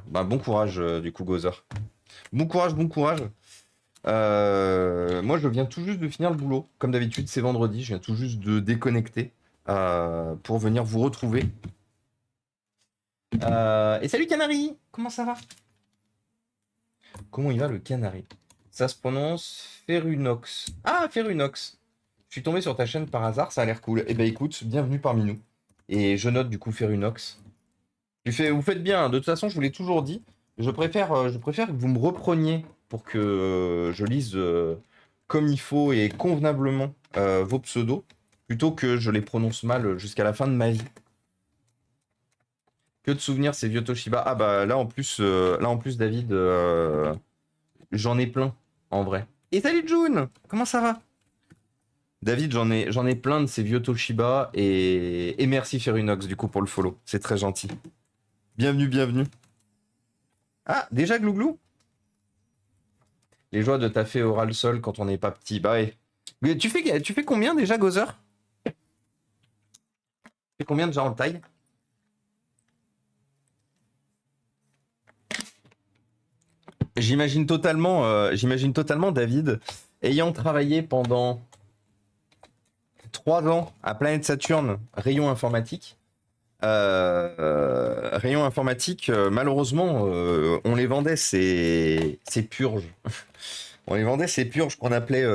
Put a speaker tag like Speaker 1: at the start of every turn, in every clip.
Speaker 1: Bah, bon courage, du coup, Gozer. Bon courage, bon courage. Moi, je viens tout juste de finir le boulot. Comme d'habitude, c'est vendredi. Je viens tout juste de déconnecter pour venir vous retrouver. Et salut Canary, comment ça va? Comment il va le Canary? Ça se prononce Ferunox. Ah, Ferunox. Je suis tombé sur ta chaîne par hasard, ça a l'air cool. Eh ben écoute, bienvenue parmi nous. Et je note du coup Ferunox. Vous faites bien, hein. De toute façon, je vous l'ai toujours dit. Je préfère que vous me repreniez pour que je lise comme il faut et convenablement vos pseudos, plutôt que je les prononce mal jusqu'à la fin de ma vie. Que de souvenirs, ces vieux Toshiba. Ah bah là en plus David, j'en ai plein en vrai. Et salut June, comment ça va? David, j'en ai plein de ces vieux Toshiba et merci Ferunox du coup pour le follow, c'est très gentil. Bienvenue, bienvenue. Ah, déjà Glouglou? Les joies de taffer oral sol quand on n'est pas petit. Bah ouais. Mais tu fais combien déjà, Gozer? Tu fais combien déjà en taille? J'imagine totalement David ayant travaillé pendant 3 ans à Planète Saturne, rayon informatique. Rayon informatique, malheureusement, on les vendait ces purges. On les vendait ces purges qu'on appelait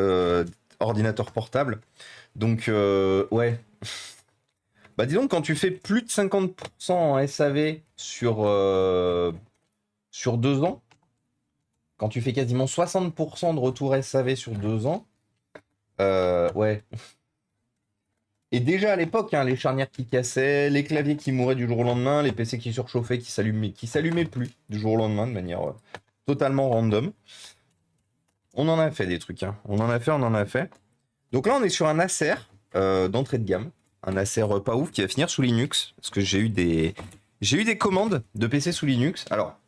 Speaker 1: ordinateur portable. Donc, ouais. Bah, dis donc, quand tu fais plus de 50% en SAV sur 2 ans, quand tu fais quasiment 60% de retour SAV sur 2 ans, ouais. Et déjà à l'époque, hein, les charnières qui cassaient, les claviers qui mouraient du jour au lendemain, les PC qui surchauffaient, qui s'allumaient plus du jour au lendemain de manière totalement random. On en a fait des trucs, hein. On en a fait. Donc là, on est sur un Acer d'entrée de gamme. Un Acer pas ouf qui va finir sous Linux. Parce que j'ai eu des commandes de PC sous Linux. Alors,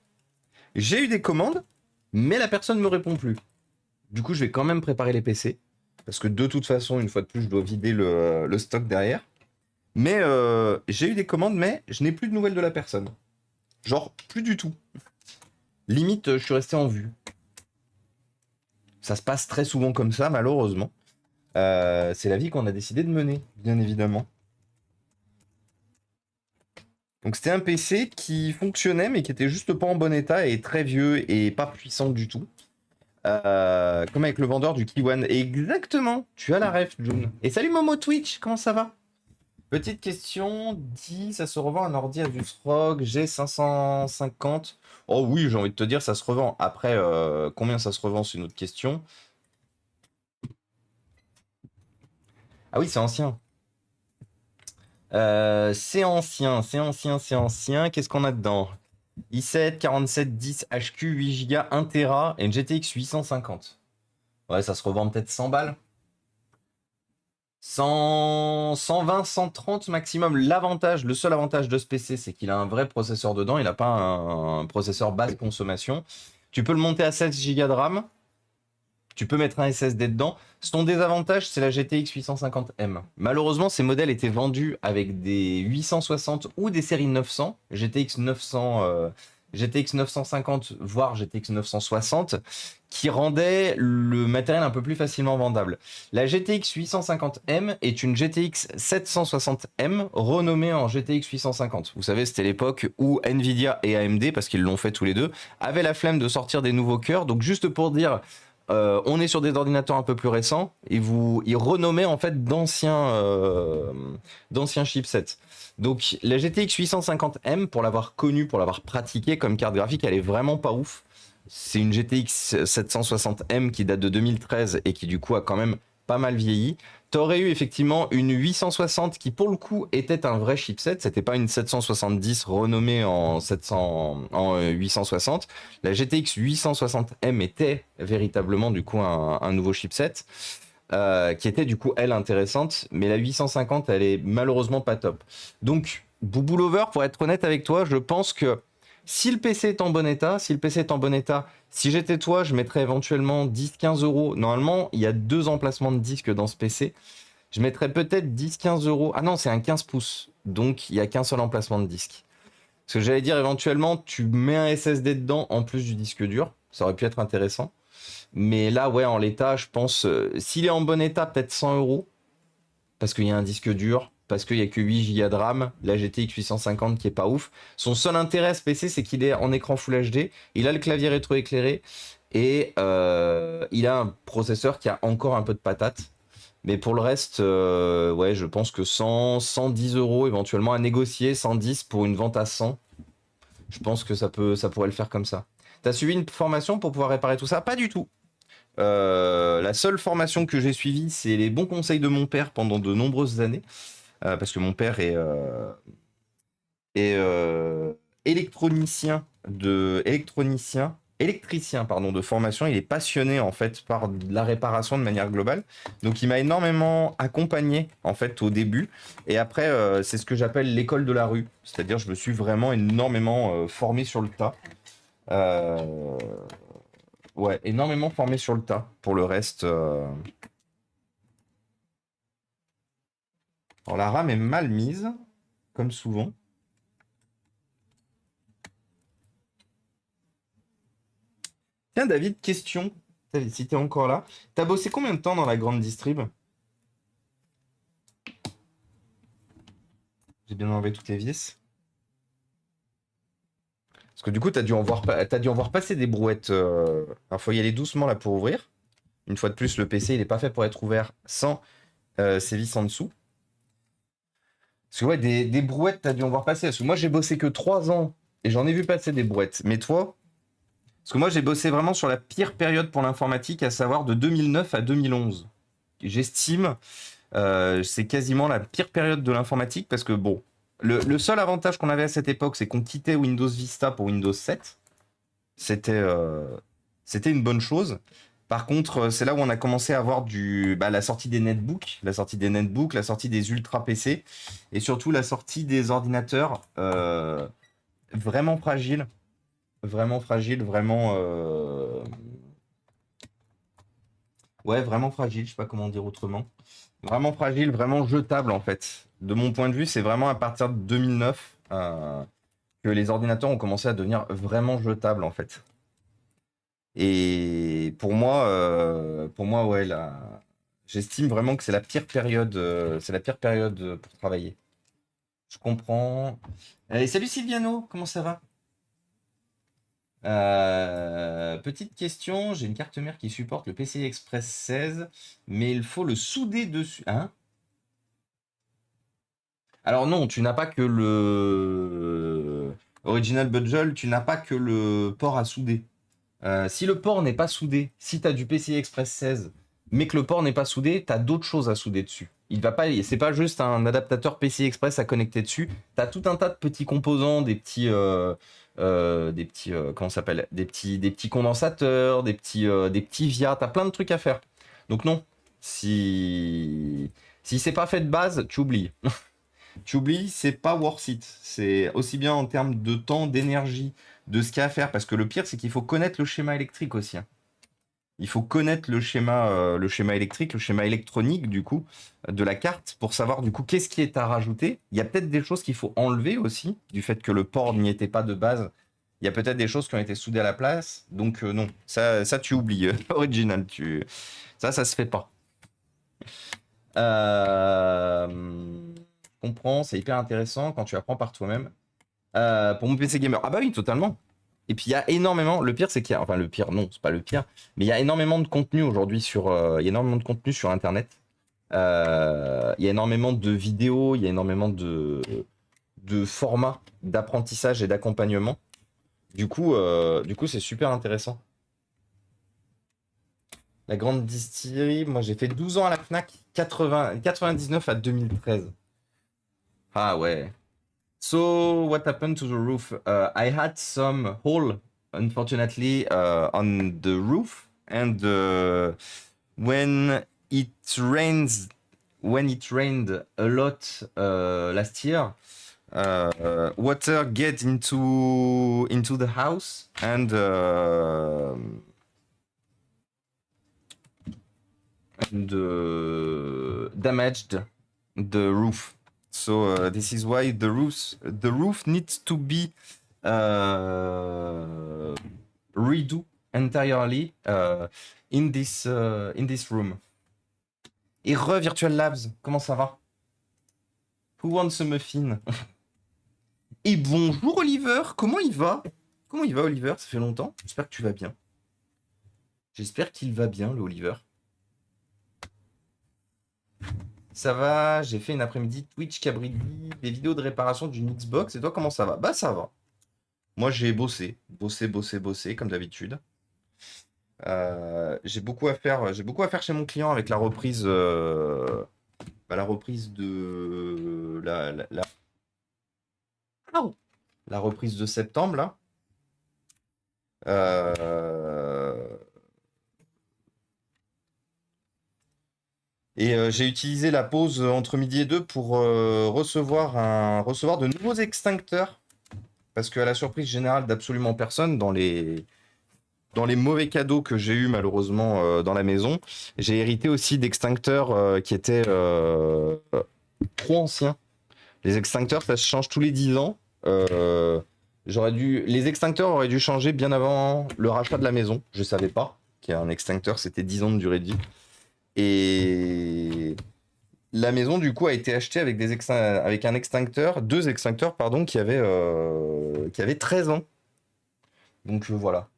Speaker 1: j'ai eu des commandes, mais la personne ne me répond plus. Du coup, je vais quand même préparer les PC. Parce que de toute façon, une fois de plus, je dois vider le stock derrière. Mais j'ai eu des commandes, mais je n'ai plus de nouvelles de la personne. Genre, plus du tout. Limite, je suis resté en vue. Ça se passe très souvent comme ça, malheureusement. C'est la vie qu'on a décidé de mener, bien évidemment. Donc c'était un PC qui fonctionnait, mais qui était juste pas en bon état et très vieux et pas puissant du tout. Comme avec le vendeur du Kiwan. Exactement, tu as la ref, June. Et salut Momo Twitch, comment ça va? Petite question, dit ça se revend un ordi Asus ROG G550? Oh oui, j'ai envie de te dire, ça se revend. Après, combien ça se revend, c'est une autre question. Ah oui, c'est ancien. C'est ancien, c'est ancien, c'est ancien. Qu'est-ce qu'on a dedans? i7 4710 HQ 8 Go 1 Tera et une GTX 850. Ouais, ça se revend peut-être 100 balles. 100, 120, 130 maximum. Le seul avantage de ce PC, c'est qu'il a un vrai processeur dedans. Il n'a pas un processeur basse consommation. Tu peux le monter à 16 Go de RAM. Tu peux mettre un SSD dedans. Son désavantage, c'est la GTX 850M. Malheureusement, ces modèles étaient vendus avec des 860 ou des séries 900, GTX 900, GTX 950, voire GTX 960, qui rendaient le matériel un peu plus facilement vendable. La GTX 850M est une GTX 760M renommée en GTX 850. Vous savez, c'était l'époque où Nvidia et AMD, parce qu'ils l'ont fait tous les deux, avaient la flemme de sortir des nouveaux cœurs. Donc juste pour dire... on est sur des ordinateurs un peu plus récents et ils renommaient en fait d'anciens chipsets. Donc la GTX 850M, pour l'avoir connue, pour l'avoir pratiquée comme carte graphique, elle est vraiment pas ouf. C'est une GTX 760M qui date de 2013 et qui du coup a quand même pas mal vieilli. T'aurais eu effectivement une 860 qui pour le coup était un vrai chipset, c'était pas une 770 renommée en 860. La GTX 860M était véritablement du coup un nouveau chipset qui était du coup elle intéressante, mais la 850 elle est malheureusement pas top. Donc Boubou Lover, pour être honnête avec toi, je pense que si le PC est en bon état, si j'étais toi, je mettrais éventuellement 10-15 euros. Normalement, il y a 2 emplacements de disques dans ce PC. Je mettrais peut-être 10-15 euros. Ah non, c'est un 15 pouces. Donc, il n'y a qu'un seul emplacement de disque. Parce que j'allais dire, éventuellement, tu mets un SSD dedans en plus du disque dur. Ça aurait pu être intéressant. Mais là, ouais, en l'état, je pense, s'il est en bon état, peut-être 100 euros. Parce qu'il y a un disque dur, parce qu'il y a que 8 Go de RAM, la GTX 850 qui est pas ouf. Son seul intérêt, ce PC, c'est qu'il est en écran Full HD. Il a le clavier rétroéclairé. Et il a un processeur qui a encore un peu de patate. Mais pour le reste, ouais, je pense que 100, 110 euros éventuellement à négocier, 110 pour une vente à 100. Je pense que ça pourrait le faire comme ça. T'as suivi une formation pour pouvoir réparer tout ça? Pas du tout. La seule formation que j'ai suivie, c'est les bons conseils de mon père pendant de nombreuses années. Parce que mon père est électricien pardon, de formation. Il est passionné en fait par la réparation de manière globale. Donc il m'a énormément accompagné en fait au début. Et après, c'est ce que j'appelle l'école de la rue. C'est-à-dire, je me suis vraiment énormément formé sur le tas. Euh, ouais, énormément formé sur le tas. Pour le reste, alors la RAM est mal mise, comme souvent. Tiens, David, question. Si t'es encore là. T'as bossé combien de temps dans la grande distrib? J'ai bien enlevé toutes les vis. Parce que du coup, t'as dû en voir passer des brouettes. Alors, faut y aller doucement là pour ouvrir. Une fois de plus, le PC, il est pas fait pour être ouvert sans ces vis en dessous. Parce que ouais, des brouettes, t'as dû en voir passer. Parce que moi, j'ai bossé que 3 ans et j'en ai vu passer des brouettes. Mais toi, parce que moi, j'ai bossé vraiment sur la pire période pour l'informatique, à savoir de 2009 à 2011. J'estime, c'est quasiment la pire période de l'informatique parce que bon, le seul avantage qu'on avait à cette époque, c'est qu'on quittait Windows Vista pour Windows 7. C'était une bonne chose. Par contre, c'est là où on a commencé à avoir la sortie des netbooks, la sortie des ultra PC et surtout la sortie des ordinateurs vraiment fragiles, vraiment ouais, vraiment fragile, je sais pas comment dire autrement. Vraiment fragile, vraiment jetable en fait. De mon point de vue, c'est vraiment à partir de 2009 que les ordinateurs ont commencé à devenir vraiment jetables en fait. Et pour moi, ouais, là, j'estime vraiment que c'est la pire période pour travailler. Je comprends. Allez, salut Sylviano, comment ça va? Petite question, j'ai une carte mère qui supporte le PCI Express 16, mais il faut le souder dessus. Hein? Alors non, tu n'as pas que le Original Budget, tu n'as pas que le port à souder. Si le port n'est pas soudé, si tu as du PCI Express 16, mais que le port n'est pas soudé, tu as d'autres choses à souder dessus. Il va pas, c'est pas juste un adaptateur PCI Express à connecter dessus. Tu as tout un tas de petits composants, comment ça s'appelle, des petits condensateurs, des petits via. Tu as plein de trucs à faire. Donc non, si c'est pas fait de base, tu oublies. Tu oublies, c'est pas worth it. C'est aussi bien en termes de temps, d'énergie, de ce qu'il y a à faire. Parce que le pire, c'est qu'il faut connaître le schéma électrique aussi. Hein. Il faut connaître le schéma électrique, le schéma électronique, du coup, de la carte pour savoir, du coup, qu'est-ce qui est à rajouter. Il y a peut-être des choses qu'il faut enlever aussi, du fait que le port n'y était pas de base. Il y a peut-être des choses qui ont été soudées à la place. Donc, non, ça tu oublies. Original, ça se fait pas. Je comprends, c'est hyper intéressant quand tu apprends par toi-même. Pour mon PC gamer, ah bah oui, totalement. Et puis il y a énormément, le pire c'est qu'il y a, enfin le pire, non, c'est pas le pire, mais il y a énormément de contenu aujourd'hui il y a énormément de contenu sur Internet. Il y a énormément de vidéos, il y a énormément de formats d'apprentissage et d'accompagnement. Du coup, c'est super intéressant. La grande distillerie, moi j'ai fait 12 ans à la Fnac, 99 à 2013. Ah ouais. So what happened to the roof? I had some hole, unfortunately, on the roof, and when it rains, when it rained a lot last year, water get into the house and damaged the roof. So this is why the roof needs to be redo entirely in this room. Et Virtual Labs, comment ça va? Who wants a muffin? Et bonjour Oliver, comment il va? Comment il va Oliver? Ça fait longtemps. J'espère que tu vas bien. J'espère qu'il va bien le Oliver. Ça va, j'ai fait une après-midi Twitch Cabridi, des vidéos de réparation d'une Xbox. Et toi, comment ça va? Bah ça va. Moi j'ai bossé, comme d'habitude. J'ai beaucoup à faire chez mon client avec la reprise de la reprise de septembre là. Euh, Et j'ai utilisé la pause entre midi et deux pour recevoir de nouveaux extincteurs. Parce qu'à la surprise générale d'absolument personne, dans les mauvais cadeaux que j'ai eus malheureusement dans la maison, j'ai hérité aussi d'extincteurs qui étaient trop anciens. Les extincteurs, ça se change tous les 10 ans. Les extincteurs auraient dû changer bien avant le rachat de la maison. Je savais pas qu'un extincteur, c'était 10 ans de durée de vie. Et la maison, du coup, a été achetée avec, avec deux extincteurs, pardon, qui avaient 13 ans. Donc voilà.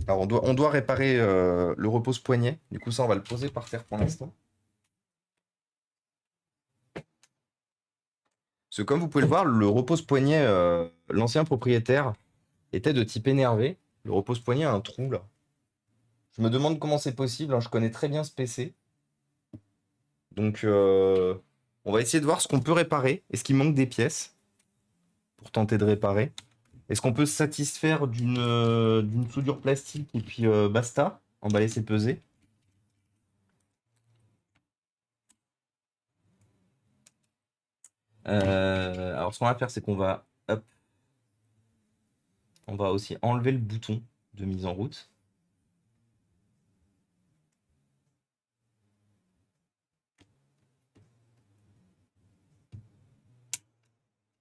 Speaker 1: Alors on doit réparer le repose-poignet. Du coup, ça, on va le poser par terre pour l'instant. Parce que comme vous pouvez le voir, le repose-poignet, l'ancien propriétaire, était de type énervé. Le repose-poignet a un trou là. Je me demande comment c'est possible, hein. Je connais très bien ce PC. Donc on va essayer de voir ce qu'on peut réparer. Est-ce qu'il manque des pièces pour tenter de réparer? Est-ce qu'on peut se satisfaire d'une soudure plastique et puis basta, emballer c'est peser? Alors ce qu'on va faire, c'est qu'on va, hop, on va aussi enlever le bouton de mise en route.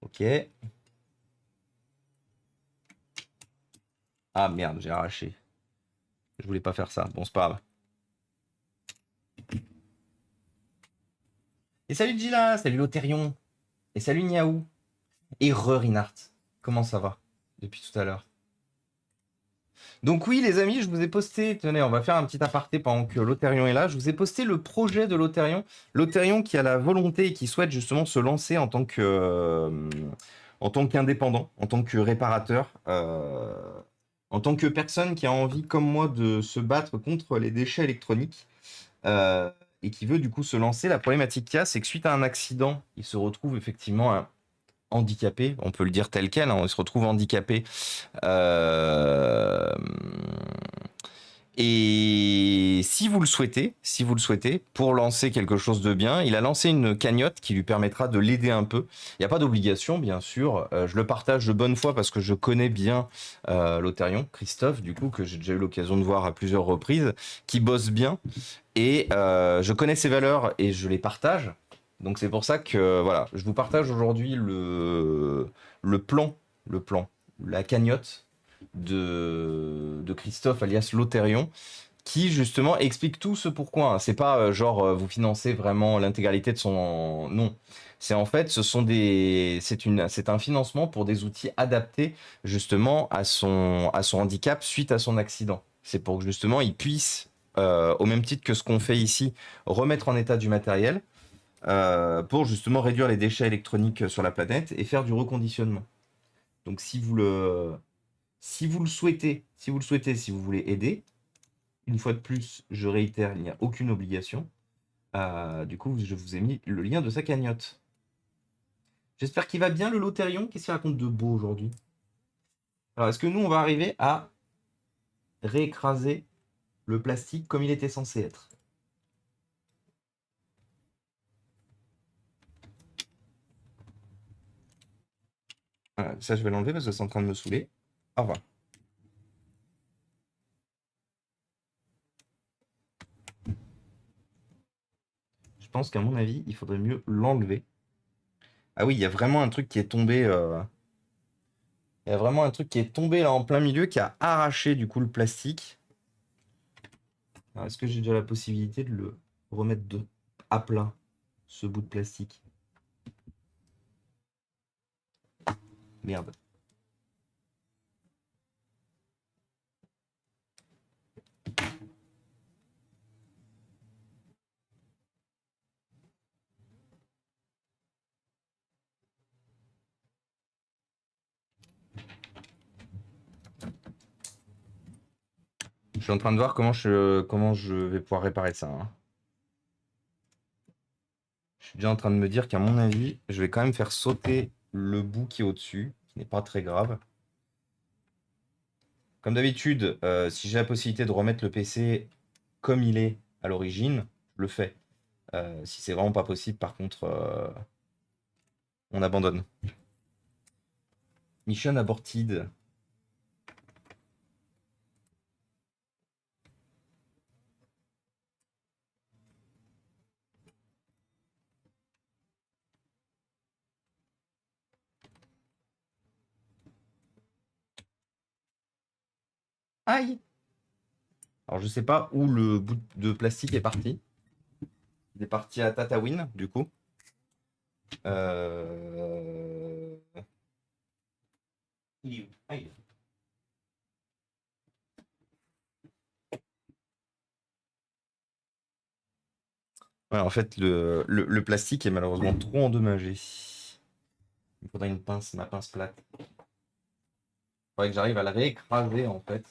Speaker 1: Ok. Ah merde, j'ai arraché. Je voulais pas faire ça. Bon, c'est pas grave. Et salut Gila, salut Lotherion, et salut Niaou, et Rinart. Comment ça va depuis tout à l'heure? Donc oui les amis, je vous ai posté, tenez, on va faire un petit aparté pendant que Lotherion est là, je vous ai posté le projet de Lotherion. Lotherion qui a la volonté et qui souhaite justement se lancer en tant qu'indépendant, en tant que réparateur, en tant que personne qui a envie comme moi de se battre contre les déchets électroniques. euh, et qui veut du coup se lancer. La problématique qu'il y a, c'est que suite à un accident, il se retrouve effectivement handicapé, on peut le dire tel quel, hein, il se retrouve handicapé. Euh, Et si vous le souhaitez, pour lancer quelque chose de bien, il a lancé une cagnotte qui lui permettra de l'aider un peu. Il n'y a pas d'obligation, bien sûr. Je le partage de bonne foi parce que je connais bien Lotherion, Christophe, du coup, que j'ai déjà eu l'occasion de voir à plusieurs reprises, qui bosse bien. Et je connais ses valeurs et je les partage. Donc c'est pour ça que voilà, je vous partage aujourd'hui le plan, le plan, la cagnotte de Christophe alias Lotherion, qui justement explique tout ce pourquoi, hein. C'est pas vous financez vraiment l'intégralité de son. Non. C'est en fait, c'est un financement pour des outils adaptés justement à son handicap suite à son accident. C'est pour que justement il puisse, au même titre que ce qu'on fait ici, remettre en état du matériel pour justement réduire les déchets électroniques sur la planète et faire du reconditionnement. Donc si vous le souhaitez, si vous voulez aider, une fois de plus, je réitère, il n'y a aucune obligation. Du coup, je vous ai mis le lien de sa cagnotte. J'espère qu'il va bien le Lotherion. Qu'est-ce qu'il raconte de beau aujourd'hui? Alors, est-ce que nous, on va arriver à réécraser le plastique comme il était censé être? Voilà, ça, je vais l'enlever parce que c'est en train de me saouler. Au revoir. Je pense qu'à mon avis, il faudrait mieux l'enlever Ah oui, il y a vraiment un truc qui est tombé. Il y a vraiment un truc qui est tombé là en plein milieu qui a arraché du coup le plastique. Alors, est-ce que j'ai déjà la possibilité de le remettre à plat, ce bout de plastique? Merde. Je suis en train de voir comment je vais pouvoir réparer ça, hein. Je suis déjà en train de me dire qu'à mon avis, je vais quand même faire sauter le bout qui est au-dessus, qui n'est pas très grave. Comme d'habitude, si j'ai la possibilité de remettre le PC comme il est à l'origine, je le fais. Si c'est vraiment pas possible, par contre, on abandonne. Mission aborted. Aïe! Alors je sais pas où le bout de plastique est parti. Il est parti à Tatooine, du coup. Euh... Il est où? Ah, il est Ouais, en fait, le plastique est malheureusement trop endommagé. Il faudrait une pince, ma pince plate. Il faudrait que j'arrive à le réécraser, en fait.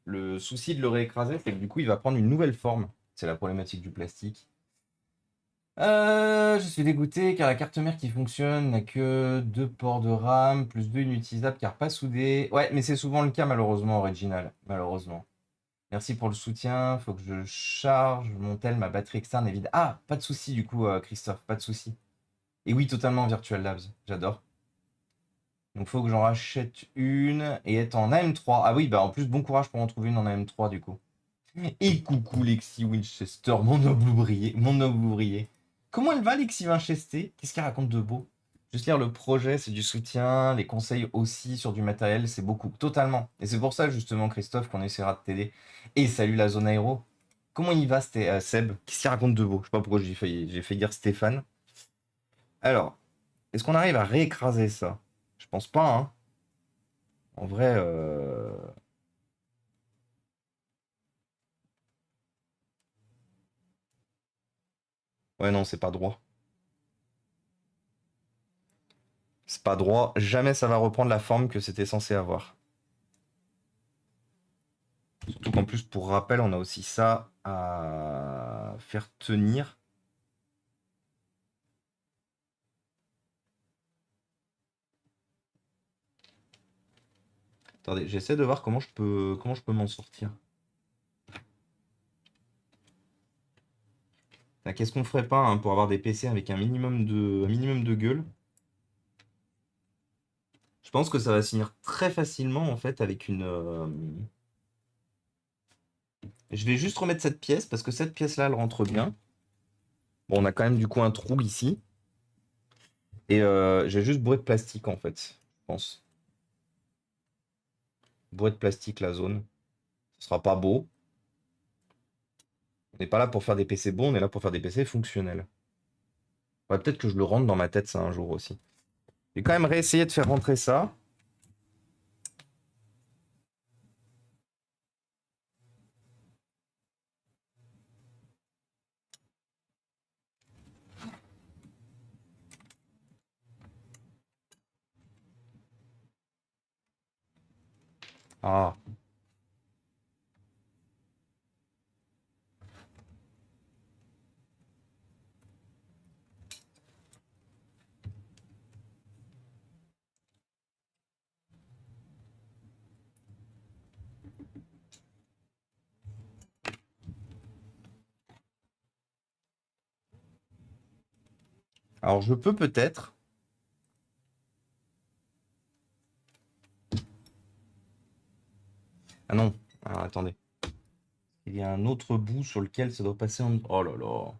Speaker 1: Le souci de le réécraser, c'est que du coup, il va prendre une nouvelle forme. C'est la problématique du plastique. Je suis dégoûté car la carte mère qui fonctionne n'a que deux ports de RAM, plus deux inutilisables car pas soudés. Ouais, mais c'est souvent le cas malheureusement, original. Malheureusement. Merci pour le soutien. Faut que je charge mon tel, ma batterie externe est vide. Ah, pas de souci du coup, Christophe, pas de souci. Et oui, totalement Virtual Labs, j'adore. Donc faut que j'en rachète une et être en AM3. Ah oui, bah en plus, bon courage pour en trouver une en AM3 du coup. Et coucou Lexi Winchester, mon noble ouvrier, mon noble ouvrier. Comment elle va Lexi Winchester? Qu'est-ce qu'elle raconte de beau? Juste lire le projet, c'est du soutien, les conseils aussi sur du matériel, c'est beaucoup, totalement. Et c'est pour ça justement Christophe qu'on essaiera de t'aider. Et salut la zone aéro. Comment il va Seb? Qu'est-ce qu'il raconte de beau? Je sais pas pourquoi j'ai fait dire Stéphane. Alors, est-ce qu'on arrive à réécraser ça? Je pense pas, hein. En vrai, ouais non, c'est pas droit. C'est pas droit. Jamais ça va reprendre la forme que c'était censé avoir. Surtout qu'en plus, pour rappel, on a aussi ça à faire tenir. Attendez, j'essaie de voir comment je peux m'en sortir. Ah, qu'est-ce qu'on ferait pas hein, pour avoir des PC avec un minimum de gueule? Je pense que ça va se finir très facilement en fait avec une. Je vais juste remettre cette pièce parce que cette pièce-là, elle rentre bien. Bon, on a quand même du coup un trou ici. Et j'ai juste bourré de plastique en fait, je pense. Bourré de plastique la zone. Ce sera pas beau. On n'est pas là pour faire des PC bons, on est là pour faire des PC fonctionnels. Ouais, peut-être que je le rentre dans ma tête ça un jour aussi. Je vais quand même réessayer de faire rentrer ça. Ah. Alors je peux peut-être. Ah non. Alors, attendez. Il y a un autre bout sur lequel ça doit passer en. Oh là là.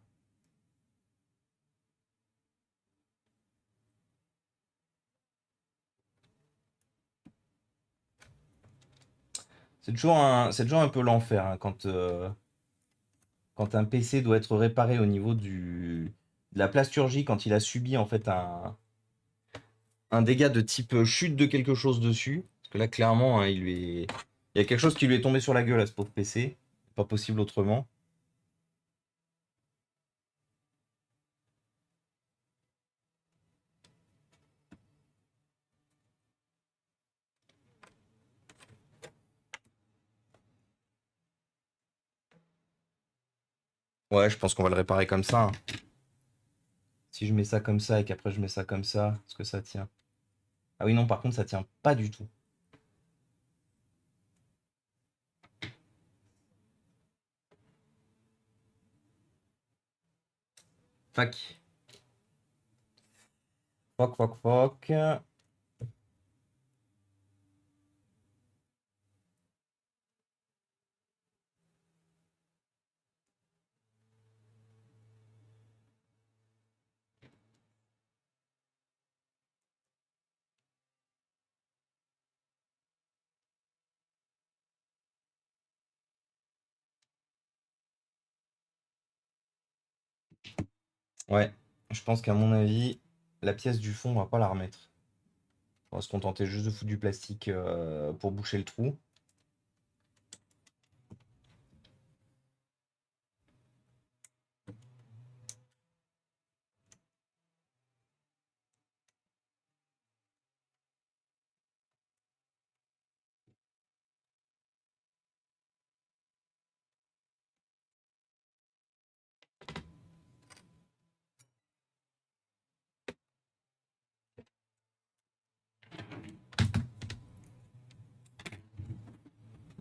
Speaker 1: C'est toujours un peu l'enfer hein, quand un PC doit être réparé au niveau de la plasturgie, quand il a subi en fait un dégât de type chute de quelque chose dessus. Parce que là, clairement, hein, il y a quelque chose qui lui est tombé sur la gueule à ce pauvre PC. Pas possible autrement. Ouais, je pense qu'on va le réparer comme ça, hein. Si je mets ça comme ça et qu'après je mets ça comme ça, est-ce que ça tient? Ah oui, non, par contre, ça tient pas du tout. Fac. Foc, foc, foc. Ouais, je pense qu'à mon avis, la pièce du fond, on va pas la remettre. On va se contenter juste de foutre du plastique pour boucher le trou.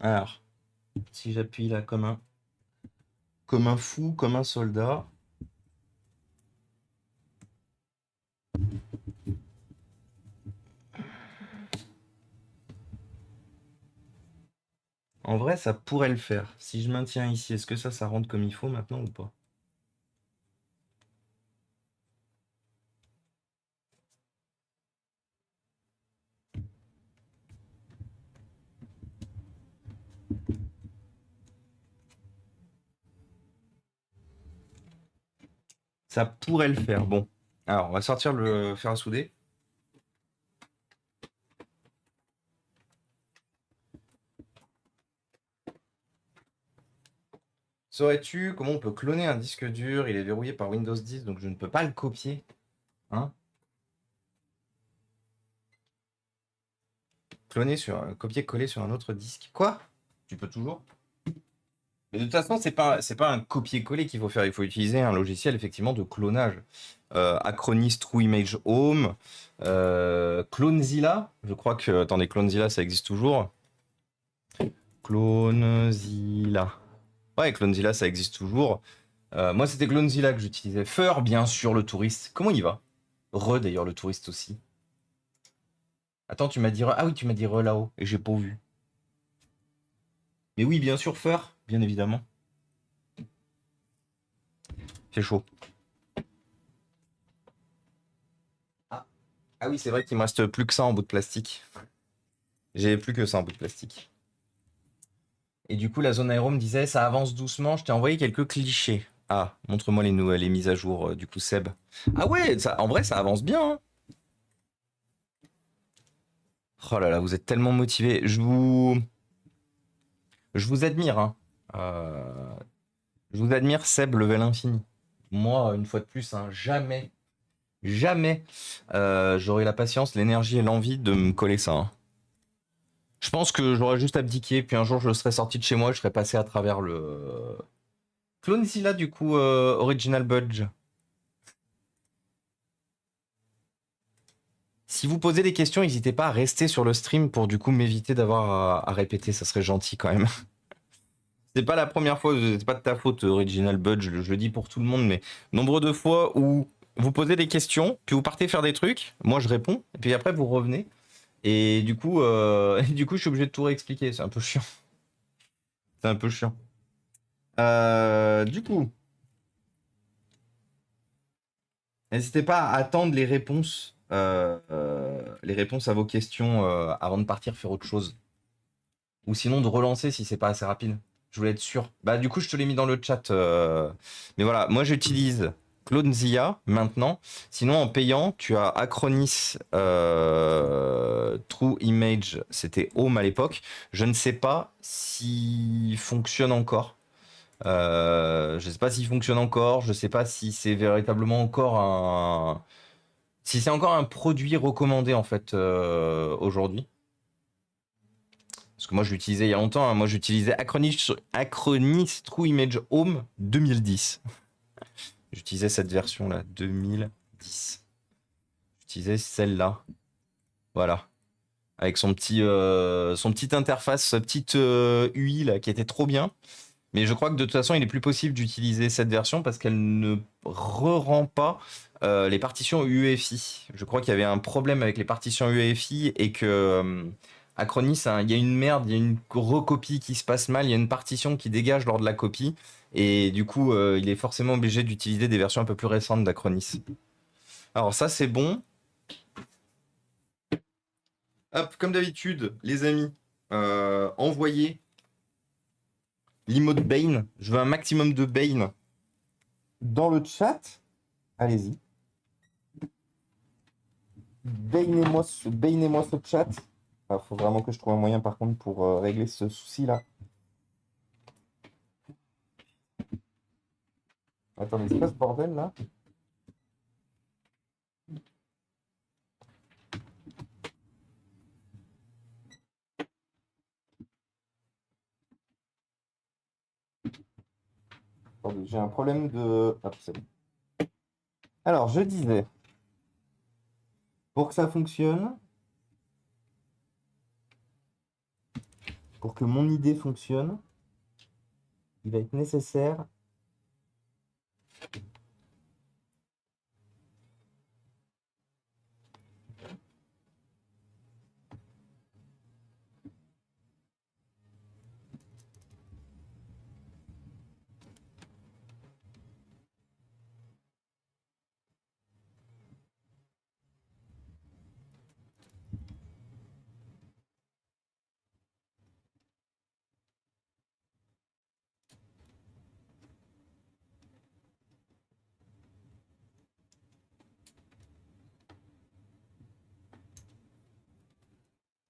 Speaker 1: Alors, si j'appuie là comme un fou, comme un soldat. En vrai, ça pourrait le faire. Si je maintiens ici, est-ce que ça rentre comme il faut maintenant ou pas? Ça pourrait le faire. Bon. Alors, on va sortir le fer à souder. Saurais-tu comment on peut cloner un disque dur? Il est verrouillé par Windows 10, donc je ne peux pas le copier. Hein? Copier-coller sur un autre disque. Quoi? Tu peux toujours? Mais de toute façon, c'est pas un copier-coller qu'il faut faire. Il faut utiliser un logiciel effectivement de clonage. Acronis True Image Home, Clonezilla. Je crois que attendez, Clonezilla, ça existe toujours. Clonezilla. Ouais, Clonezilla, ça existe toujours. Moi, c'était Clonezilla que j'utilisais. Fur, bien sûr, le touriste. Comment il va? D'ailleurs, le touriste aussi. Attends, tu m'as dit Ah oui, tu m'as dit là-haut, et j'ai pas vu. Mais oui, bien sûr, Fur, bien évidemment. C'est chaud. Ah, ah oui, c'est vrai qu'il me reste plus que ça en bout de plastique. J'ai plus que ça en bout de plastique. Et du coup, la zone aéro me disait, ça avance doucement, je t'ai envoyé quelques clichés. Ah, montre-moi les nouvelles, les mises à jour, du coup, Seb. Ah ouais, en vrai, ça avance bien, hein. Oh là là, vous êtes tellement motivés. Je vous admire, hein. Euh, je vous admire, Seb, level infini. Moi, une fois de plus, hein, jamais, j'aurai la patience, l'énergie et l'envie de me coller ça, hein. Je pense que j'aurais juste abdiqué, puis un jour je serais sorti de chez moi, je serais passé à travers le Clonezilla du coup Original Budge. Si vous posez des questions, n'hésitez pas à rester sur le stream pour du coup m'éviter d'avoir à répéter, ça serait gentil quand même. C'est pas la première fois, c'est pas de ta faute Original Budge, je le dis pour tout le monde, mais nombre de fois où vous posez des questions, puis vous partez faire des trucs, moi je réponds, et puis après vous revenez, et du coup, du coup je suis obligé de tout réexpliquer, c'est un peu chiant. C'est un peu chiant. Du coup, n'hésitez pas à attendre les réponses à vos questions avant de partir faire autre chose. Ou sinon de relancer si c'est pas assez rapide. Je voulais être sûr. Bah du coup je te l'ai mis dans le chat. Mais voilà, moi j'utilise Clonezilla maintenant. Sinon en payant, tu as Acronis True Image, c'était Home à l'époque. Je ne sais pas s'il fonctionne encore. Je sais pas s'il fonctionne encore. Je sais pas si c'est véritablement encore un, si c'est encore un produit recommandé en fait aujourd'hui. Parce que moi, je l'utilisais il y a longtemps, hein. Moi, j'utilisais Acronis True Image Home 2010. J'utilisais cette version-là, 2010. J'utilisais celle-là. Voilà. Avec son petit interface, sa petite UI là, qui était trop bien. Mais je crois que de toute façon, il est plus possible d'utiliser cette version parce qu'elle ne re-rend pas les partitions UEFI. Je crois qu'il y avait un problème avec les partitions UEFI et que Acronis, hein, il y a une merde, il y a une recopie qui se passe mal, il y a une partition qui dégage lors de la copie. Et du coup, il est forcément obligé d'utiliser des versions un peu plus récentes d'Acronis. Alors ça, c'est bon. Hop, comme d'habitude, les amis, envoyez l'emote Bane. Je veux un maximum de Bane dans le chat. Allez-y. Baignez-moi ce chat. Il faut vraiment que je trouve un moyen par contre pour régler ce souci-là. Attendez, c'est quoi ce bordel là? Attendez, j'ai un problème de. Hop, c'est bon. Alors, je disais, pour que ça fonctionne, pour que mon idée fonctionne, il va être nécessaire.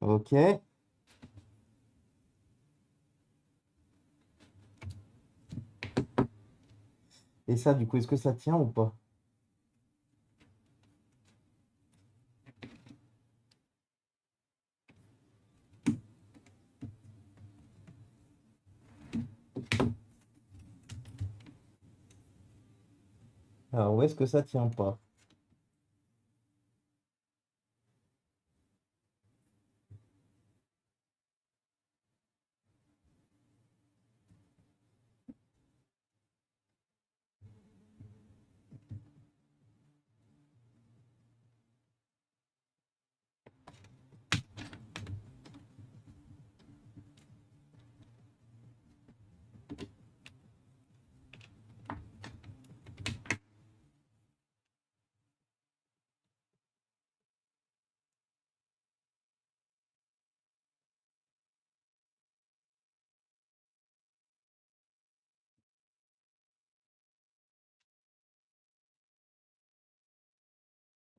Speaker 1: Ok. Et ça, du coup, est-ce que ça tient ou pas? Alors, où est-ce que ça tient pas?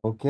Speaker 1: Ok.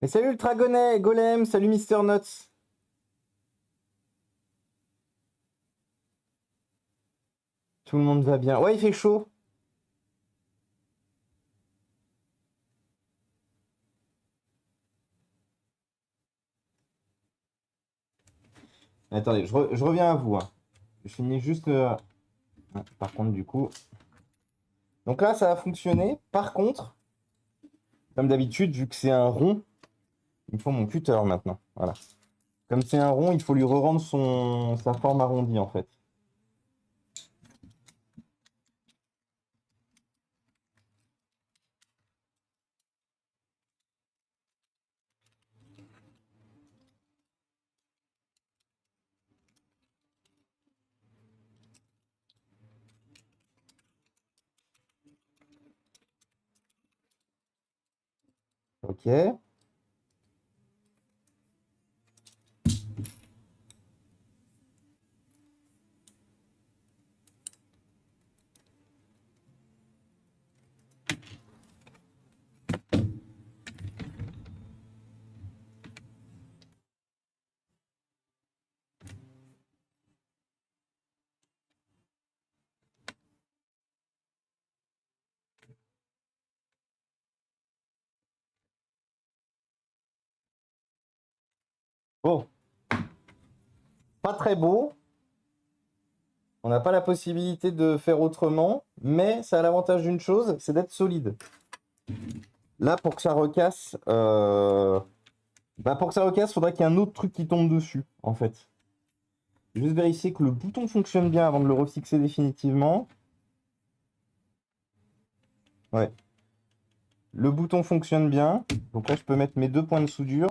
Speaker 1: Et salut Ultra Golem, salut Mister Nuts. Tout le monde va bien. Ouais, il fait chaud. Attendez, je reviens à vous, hein. Je finis juste. Par contre, du coup. Donc là, ça a fonctionné. Par contre, comme d'habitude, vu que c'est un rond, il me faut mon cutter maintenant. Voilà. Comme c'est un rond, il faut lui re-rendre sa forme arrondie en fait. Ok. Bon. Pas très beau. On n'a pas la possibilité de faire autrement, mais ça a l'avantage d'une chose, c'est d'être solide. Là, pour que ça recasse, il faudrait qu'il y ait un autre truc qui tombe dessus, en fait. Juste vérifier que le bouton fonctionne bien avant de le refixer définitivement. Ouais. Le bouton fonctionne bien. Donc là, je peux mettre mes 2 points de soudure.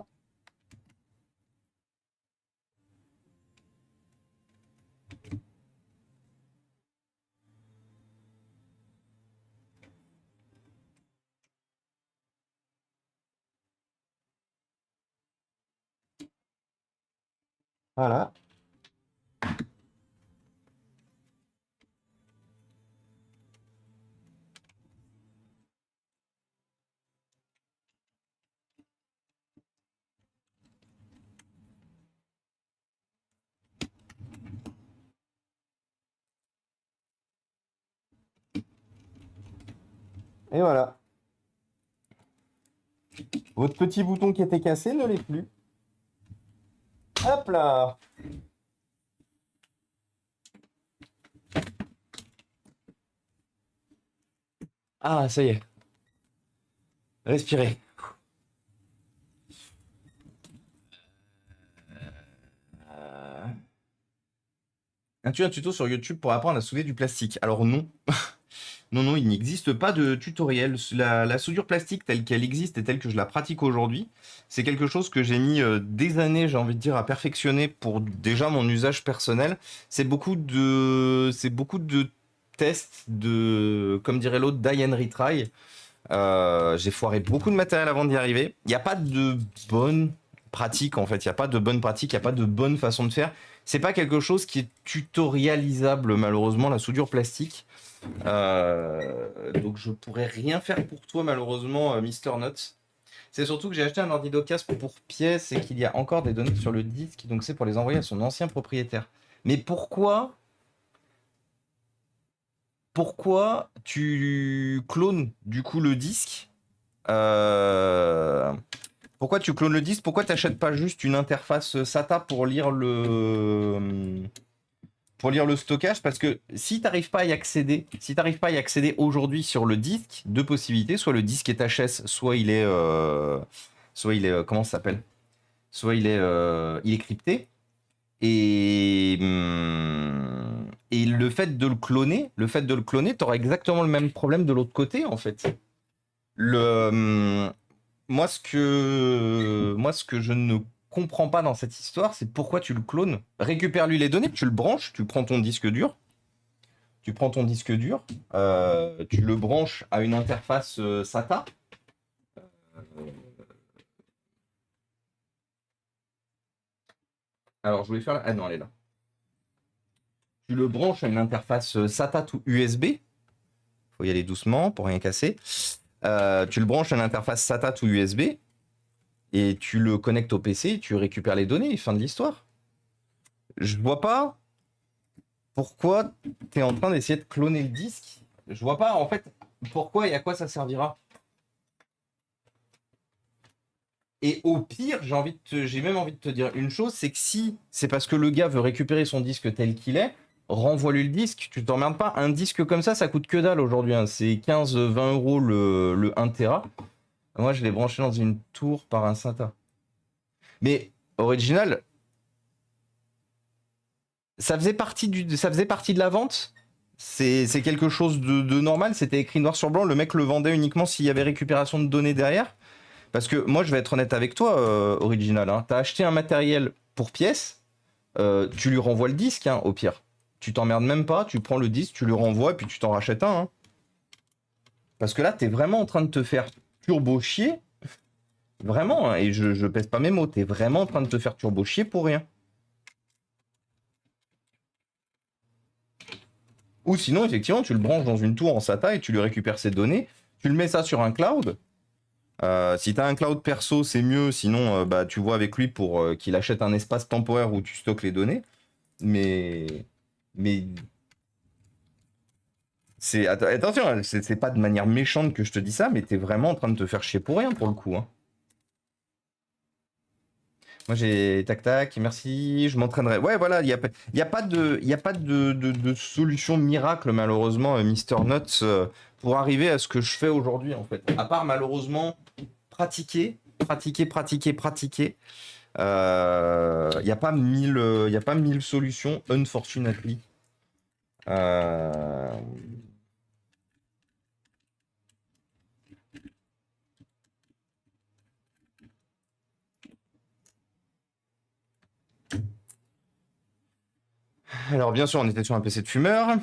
Speaker 1: Voilà. Et voilà. Votre petit bouton qui était cassé ne l'est plus. Hop là. Ah, ça y est. Respirez. As-tu un tuto sur YouTube pour apprendre à souder du plastique? Alors non. Non, il n'existe pas de tutoriel. La soudure plastique telle qu'elle existe et telle que je la pratique aujourd'hui, c'est quelque chose que j'ai mis des années, j'ai envie de dire, à perfectionner pour déjà mon usage personnel. C'est beaucoup de tests, comme dirait l'autre, die and retry. J'ai foiré beaucoup de matériel avant d'y arriver. Il n'y a pas de bonne pratique en fait. Il n'y a pas de bonne pratique, il n'y a pas de bonne façon de faire. C'est pas quelque chose qui est tutorialisable malheureusement, la soudure plastique. Donc je pourrais rien faire pour toi malheureusement, Mister Nuts. C'est surtout que j'ai acheté un ordi d'occasion pour pièces et qu'il y a encore des données sur le disque, donc c'est pour les envoyer à son ancien propriétaire. Mais pourquoi tu clones du coup le disque? Pourquoi tu clones le disque? Pourquoi tu n'achètes pas juste une interface SATA pour lire le stockage? Parce que si tu n'arrives pas à y accéder, aujourd'hui sur le disque, deux possibilités: soit le disque est HS, comment ça s'appelle? Soit il est crypté. Et le fait de le cloner, tu auras exactement le même problème de l'autre côté en fait. Moi, ce que je ne comprends pas dans cette histoire, c'est pourquoi tu le clones. Récupère-lui les données, tu le branches, tu prends ton disque dur, tu le branches à une interface SATA. Alors, je voulais faire. Ah non, elle est là. Tu le branches à une interface SATA to USB. Faut y aller doucement pour rien casser. Tu le branches à une interface SATA to USB. et tu le connectes au PC, et tu récupères les données, fin de l'histoire. Je vois pas pourquoi tu es en train d'essayer de cloner le disque. Je vois pas, en fait, pourquoi et à quoi ça servira. Et au pire, j'ai même envie de te dire une chose, c'est que si c'est parce que le gars veut récupérer son disque tel qu'il est, renvoie-lui le disque, tu t'emmerdes pas. Un disque comme ça coûte que dalle aujourd'hui, hein. C'est 15-20 euros le 1 Tera. Moi, je l'ai branché dans une tour par un SATA. Mais original, ça faisait partie de la vente. C'est quelque chose de normal. C'était écrit noir sur blanc. Le mec le vendait uniquement s'il y avait récupération de données derrière. Parce que moi, je vais être honnête avec toi, Original. Hein. Tu as acheté un matériel pour pièce, tu lui renvoies le disque, hein, au pire. Tu t'emmerdes même pas, tu prends le disque, tu lui renvoies, et puis tu t'en rachètes un. Hein. Parce que là, tu es vraiment en train de te faire turbo chier. Vraiment, hein, et je pèse pas mes mots. Tu es vraiment en train de te faire turbo chier pour rien. Ou sinon, effectivement, tu le branches dans une tour en SATA et tu lui récupères ses données. Tu le mets ça sur un cloud. Si tu as un cloud perso, c'est mieux. Sinon, bah, tu vois avec lui pour qu'il achète un espace temporaire où tu stockes les données. Mais attention, hein, c'est pas de manière méchante que je te dis ça, mais t'es vraiment en train de te faire chier pour rien pour le coup. Hein. Moi j'ai tac tac, merci, je m'entraînerai. Ouais, voilà, y a pas de solution miracle malheureusement, Mister Nuts, pour arriver à ce que je fais aujourd'hui en fait. À part malheureusement pratiquer. Y a pas mille solutions, unfortunately. Euh, Alors bien sûr, on était sur un PC de fumeur.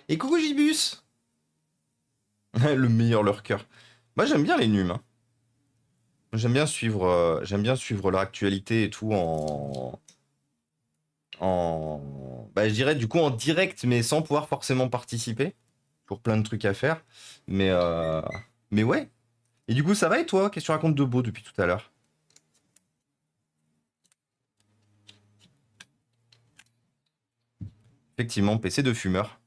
Speaker 1: Et coucou Gibus. Le meilleur lurker. Moi j'aime bien les nums. Hein. J'aime bien suivre leur actualité et tout bah, je dirais du coup en direct, mais sans pouvoir forcément participer pour plein de trucs à faire. Mais, euh, mais ouais. Et du coup, ça va et toi? Qu'est-ce que tu racontes de beau depuis tout à l'heure? Effectivement, PC de fumeur.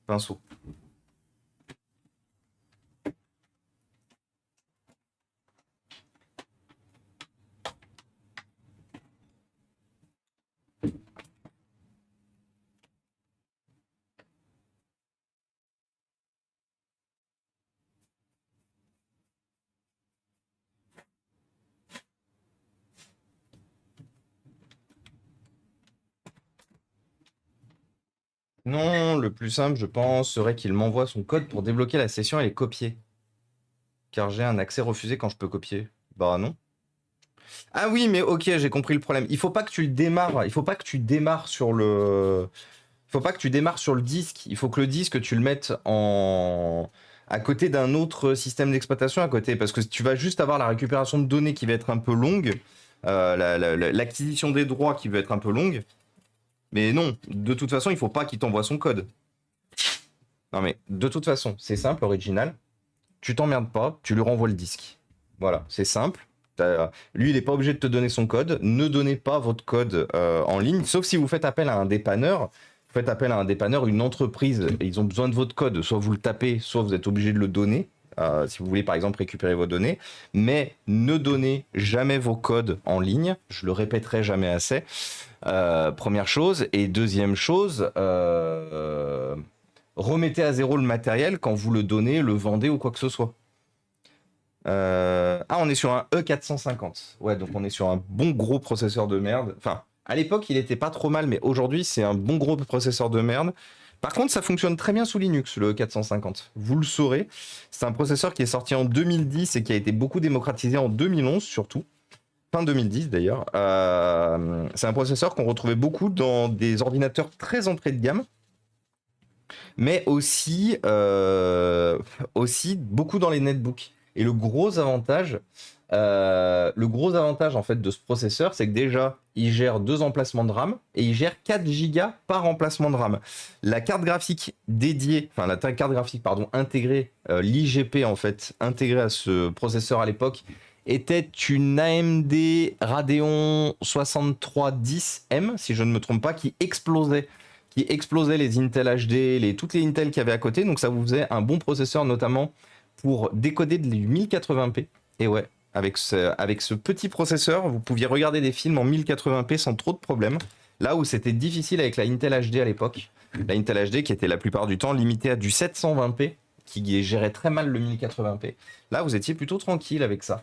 Speaker 1: Pinceau. Non, le plus simple, je pense, serait qu'il m'envoie son code pour débloquer la session et les copier. Car j'ai un accès refusé quand je peux copier. Bah non. Ah oui, mais ok, j'ai compris le problème. Il faut pas que tu le démarres. Il faut pas que tu démarres sur le. Il faut pas que tu démarres sur le disque. Il faut que le disque tu le mettes en à côté d'un autre système d'exploitation à côté, parce que tu vas juste avoir la récupération de données qui va être un peu longue, l'acquisition des droits qui va être un peu longue. Mais non, de toute façon, il faut pas qu'il t'envoie son code. Non mais de toute façon, c'est simple, original. Tu t'emmerdes pas, tu lui renvoies le disque. Voilà, c'est simple. Lui, il n'est pas obligé de te donner son code. Ne donnez pas votre code en ligne, sauf si vous faites appel à un dépanneur. Vous faites appel à un dépanneur, une entreprise, et ils ont besoin de votre code. Soit vous le tapez, soit vous êtes obligé de le donner. Si vous voulez par exemple récupérer vos données, mais ne donnez jamais vos codes en ligne, je le répéterai jamais assez. Première chose, et deuxième chose, remettez à zéro le matériel quand vous le donnez, le vendez ou quoi que ce soit. On est sur un E450. Ouais, donc on est sur un bon gros processeur de merde. Enfin, à l'époque, il était pas trop mal, mais aujourd'hui, c'est un bon gros processeur de merde. Par contre, ça fonctionne très bien sous Linux, le E450. Vous le saurez. C'est un processeur qui est sorti en 2010 et qui a été beaucoup démocratisé en 2011, surtout. Fin 2010 d'ailleurs. C'est un processeur qu'on retrouvait beaucoup dans des ordinateurs très entrée de gamme, mais aussi beaucoup dans les netbooks. Et le gros avantage, Le gros avantage en fait de ce processeur, c'est que déjà, il gère 2 emplacements de RAM et il gère 4 Go par emplacement de RAM. La carte graphique dédiée, enfin la carte graphique pardon, intégrée, l'IGP en fait, intégrée à ce processeur à l'époque, était une AMD Radeon 6310M, si je ne me trompe pas, qui explosait les Intel HD, toutes les Intel qu'il y avait à côté. Donc ça vous faisait un bon processeur, notamment pour décoder du 1080p. Et ouais, avec ce petit processeur, vous pouviez regarder des films en 1080p sans trop de problèmes. Là où c'était difficile avec la Intel HD à l'époque. La Intel HD qui était la plupart du temps limitée à du 720p, qui gérait très mal le 1080p. Là, vous étiez plutôt tranquille avec ça.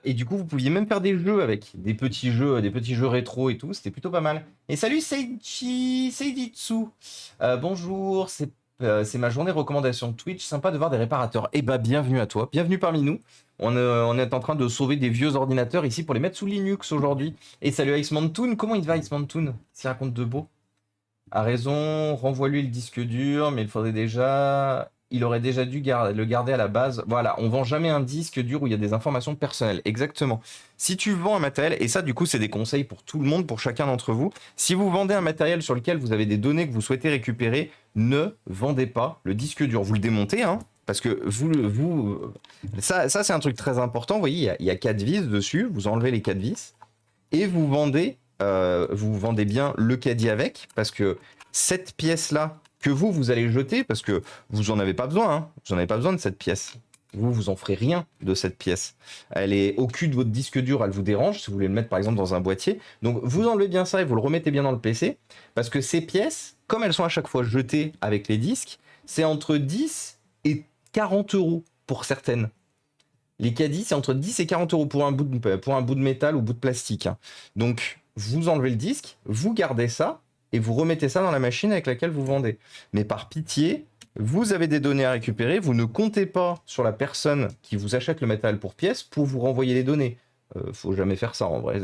Speaker 1: Et du coup, vous pouviez même faire des jeux avec des petits jeux rétro et tout. C'était plutôt pas mal. Et salut Seijitsu. Bonjour, c'est ma journée recommandation Twitch. Sympa de voir des réparateurs. Eh bah, bienvenue à toi. Bienvenue parmi nous. On est en train de sauver des vieux ordinateurs ici pour les mettre sous Linux aujourd'hui. Et salut Iceman Toon. Comment il va Iceman Toon? S'il raconte de beau. A raison, renvoie-lui le disque dur, mais il aurait déjà dû le garder à la base. Voilà, on vend jamais un disque dur où il y a des informations personnelles. Exactement. Si tu vends un matériel, et ça du coup c'est des conseils pour tout le monde, pour chacun d'entre vous, si vous vendez un matériel sur lequel vous avez des données que vous souhaitez récupérer, ne vendez pas le disque dur. Vous le démontez, hein, parce que ça c'est un truc très important. Vous voyez, il y a 4 vis dessus, vous enlevez les 4 vis, et vous vendez bien le caddie avec, parce que cette pièce-là, que vous allez jeter, parce que vous en avez pas besoin, hein, vous en avez pas besoin de cette pièce. Vous en ferez rien de cette pièce. Elle est au cul de votre disque dur, elle vous dérange, si vous voulez le mettre par exemple dans un boîtier. Donc vous enlevez bien ça et vous le remettez bien dans le PC, parce que ces pièces, comme elles sont à chaque fois jetées avec les disques, c'est entre 10 et 40 euros pour certaines. Les caddies, c'est entre 10 et 40 euros pour un bout de métal ou bout de plastique, hein. Donc, vous enlevez le disque, vous gardez ça, et vous remettez ça dans la machine avec laquelle vous vendez. Mais par pitié, vous avez des données à récupérer, vous ne comptez pas sur la personne qui vous achète le métal pour pièce pour vous renvoyer les données. Faut jamais faire ça, en vrai.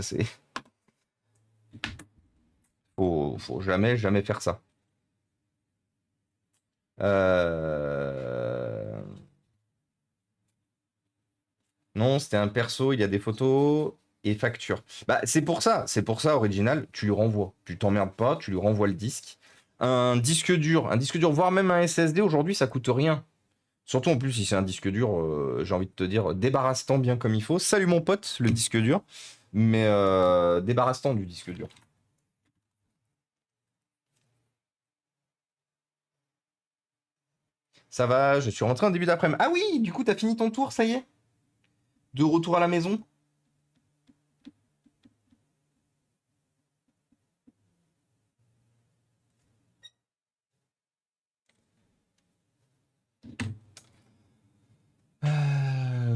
Speaker 1: Faut jamais faire ça. Non, c'était un perso, il y a des photos et facture. Bah, c'est pour ça, Original, tu lui renvoies. Tu t'emmerdes pas, tu lui renvoies le disque. Un disque dur, voire même un SSD, aujourd'hui, ça coûte rien. Surtout en plus, si c'est un disque dur, j'ai envie de te dire, débarrasse-t'en bien comme il faut. Salut mon pote, le disque dur. Mais débarrasse-t'en du disque dur. Ça va, je suis rentré en début d'après-midi. Ah oui, du coup, t'as fini ton tour, ça y est? De retour à la maison?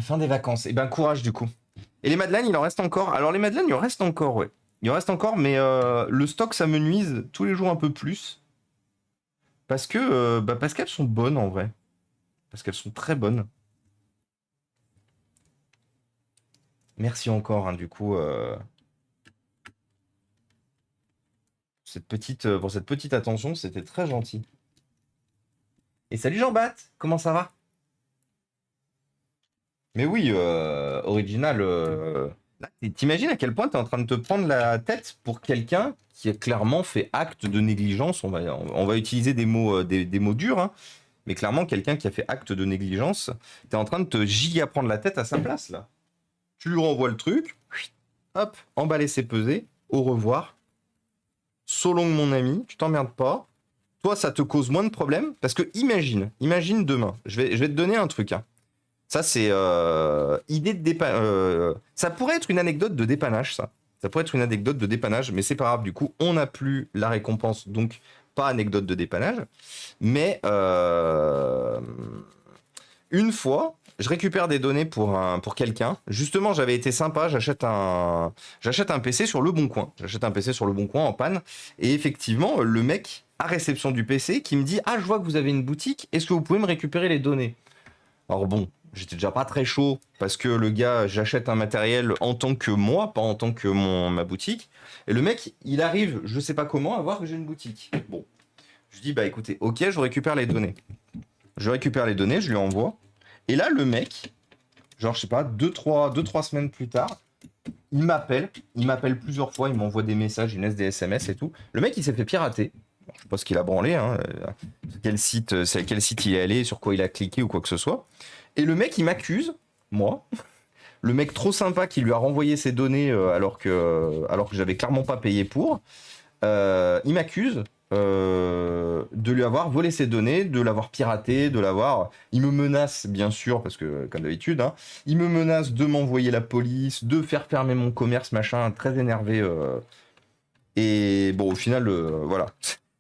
Speaker 1: Fin des vacances. Eh ben, courage du coup. Et les madeleines, il en reste encore. Alors, les madeleines, il en reste encore, ouais. Il en reste encore, mais le stock, ça me nuise tous les jours un peu plus. Parce qu'elles sont bonnes en vrai. Parce qu'elles sont très bonnes. Merci encore, hein, du coup, pour cette petite attention, c'était très gentil. Et salut Jean-Bapt, comment ça va? Mais oui, Original, là, t'imagines à quel point t'es en train de te prendre la tête pour quelqu'un qui a clairement fait acte de négligence. On va utiliser des mots, des mots durs, hein, mais clairement, quelqu'un qui a fait acte de négligence, t'es en train de te giga prendre la tête à sa place, là. Tu lui renvoies le truc, hop, emballer c'est pesé, au revoir. So long mon ami, tu t'emmerdes pas. Toi, ça te cause moins de problèmes, parce que imagine demain, je vais te donner un truc, hein. Ça, c'est idée de dépannage. Ça pourrait être une anecdote de dépannage, ça. Ça pourrait être une anecdote de dépannage, mais c'est pas grave. Du coup, on n'a plus la récompense, donc pas anecdote de dépannage. Mais une fois, je récupère des données pour quelqu'un. Justement, j'avais été sympa. J'achète un PC sur Le Bon Coin. J'achète un PC sur Le Bon Coin en panne. Et effectivement, le mec à réception du PC qui me dit: ah, je vois que vous avez une boutique. Est-ce que vous pouvez me récupérer les données? Alors bon, j'étais déjà pas très chaud parce que le gars, j'achète un matériel en tant que moi, pas en tant que ma boutique. Et le mec, il arrive, je sais pas comment, à voir que j'ai une boutique. Bon, je dis: bah écoutez, ok, je récupère les données. Je récupère les données, je lui envoie. Et là, le mec, genre, je sais pas, deux, trois semaines plus tard, il m'appelle plusieurs fois, il m'envoie des messages, il me laisse des SMS et tout. Le mec, il s'est fait pirater. Bon, je sais pas ce qu'il a branlé, hein, c'est à quel site il est allé, sur quoi il a cliqué ou quoi que ce soit. Et le mec, il m'accuse, moi, le mec trop sympa qui lui a renvoyé ses données alors que j'avais clairement pas payé pour. Il m'accuse de lui avoir volé ses données, de l'avoir piraté, de l'avoir. Il me menace, bien sûr, parce que, comme d'habitude, hein, il me menace de m'envoyer la police, de faire fermer mon commerce, machin, très énervé. Et bon, au final, voilà.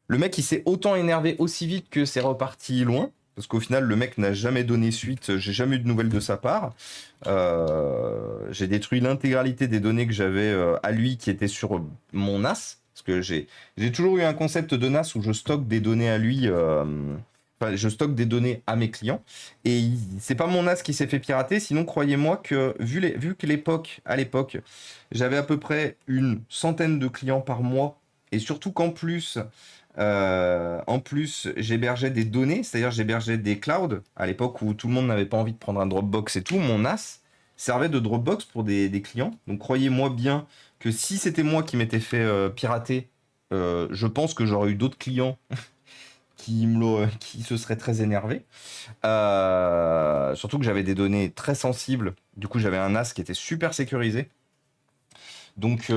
Speaker 1: Le mec, il s'est autant énervé aussi vite que c'est reparti loin. Parce qu'au final, le mec n'a jamais donné suite. J'ai jamais eu de nouvelles de sa part. J'ai détruit l'intégralité des données que j'avais à lui qui étaient sur mon NAS. Parce que j'ai toujours eu un concept de NAS où je stocke des données à lui. Enfin, je stocke des données à mes clients. Et c'est pas mon NAS qui s'est fait pirater. Sinon, croyez-moi que vu que à l'époque, j'avais à peu près une centaine de clients par mois. Et surtout qu'en plus, j'hébergeais des données, c'est-à-dire j'hébergeais des clouds à l'époque où tout le monde n'avait pas envie de prendre un Dropbox et tout. Mon NAS servait de Dropbox pour des clients. Donc croyez-moi bien que si c'était moi qui m'étais fait pirater, je pense que j'aurais eu d'autres clients qui se seraient très énervés. Surtout que j'avais des données très sensibles. Du coup, j'avais un NAS qui était super sécurisé. Donc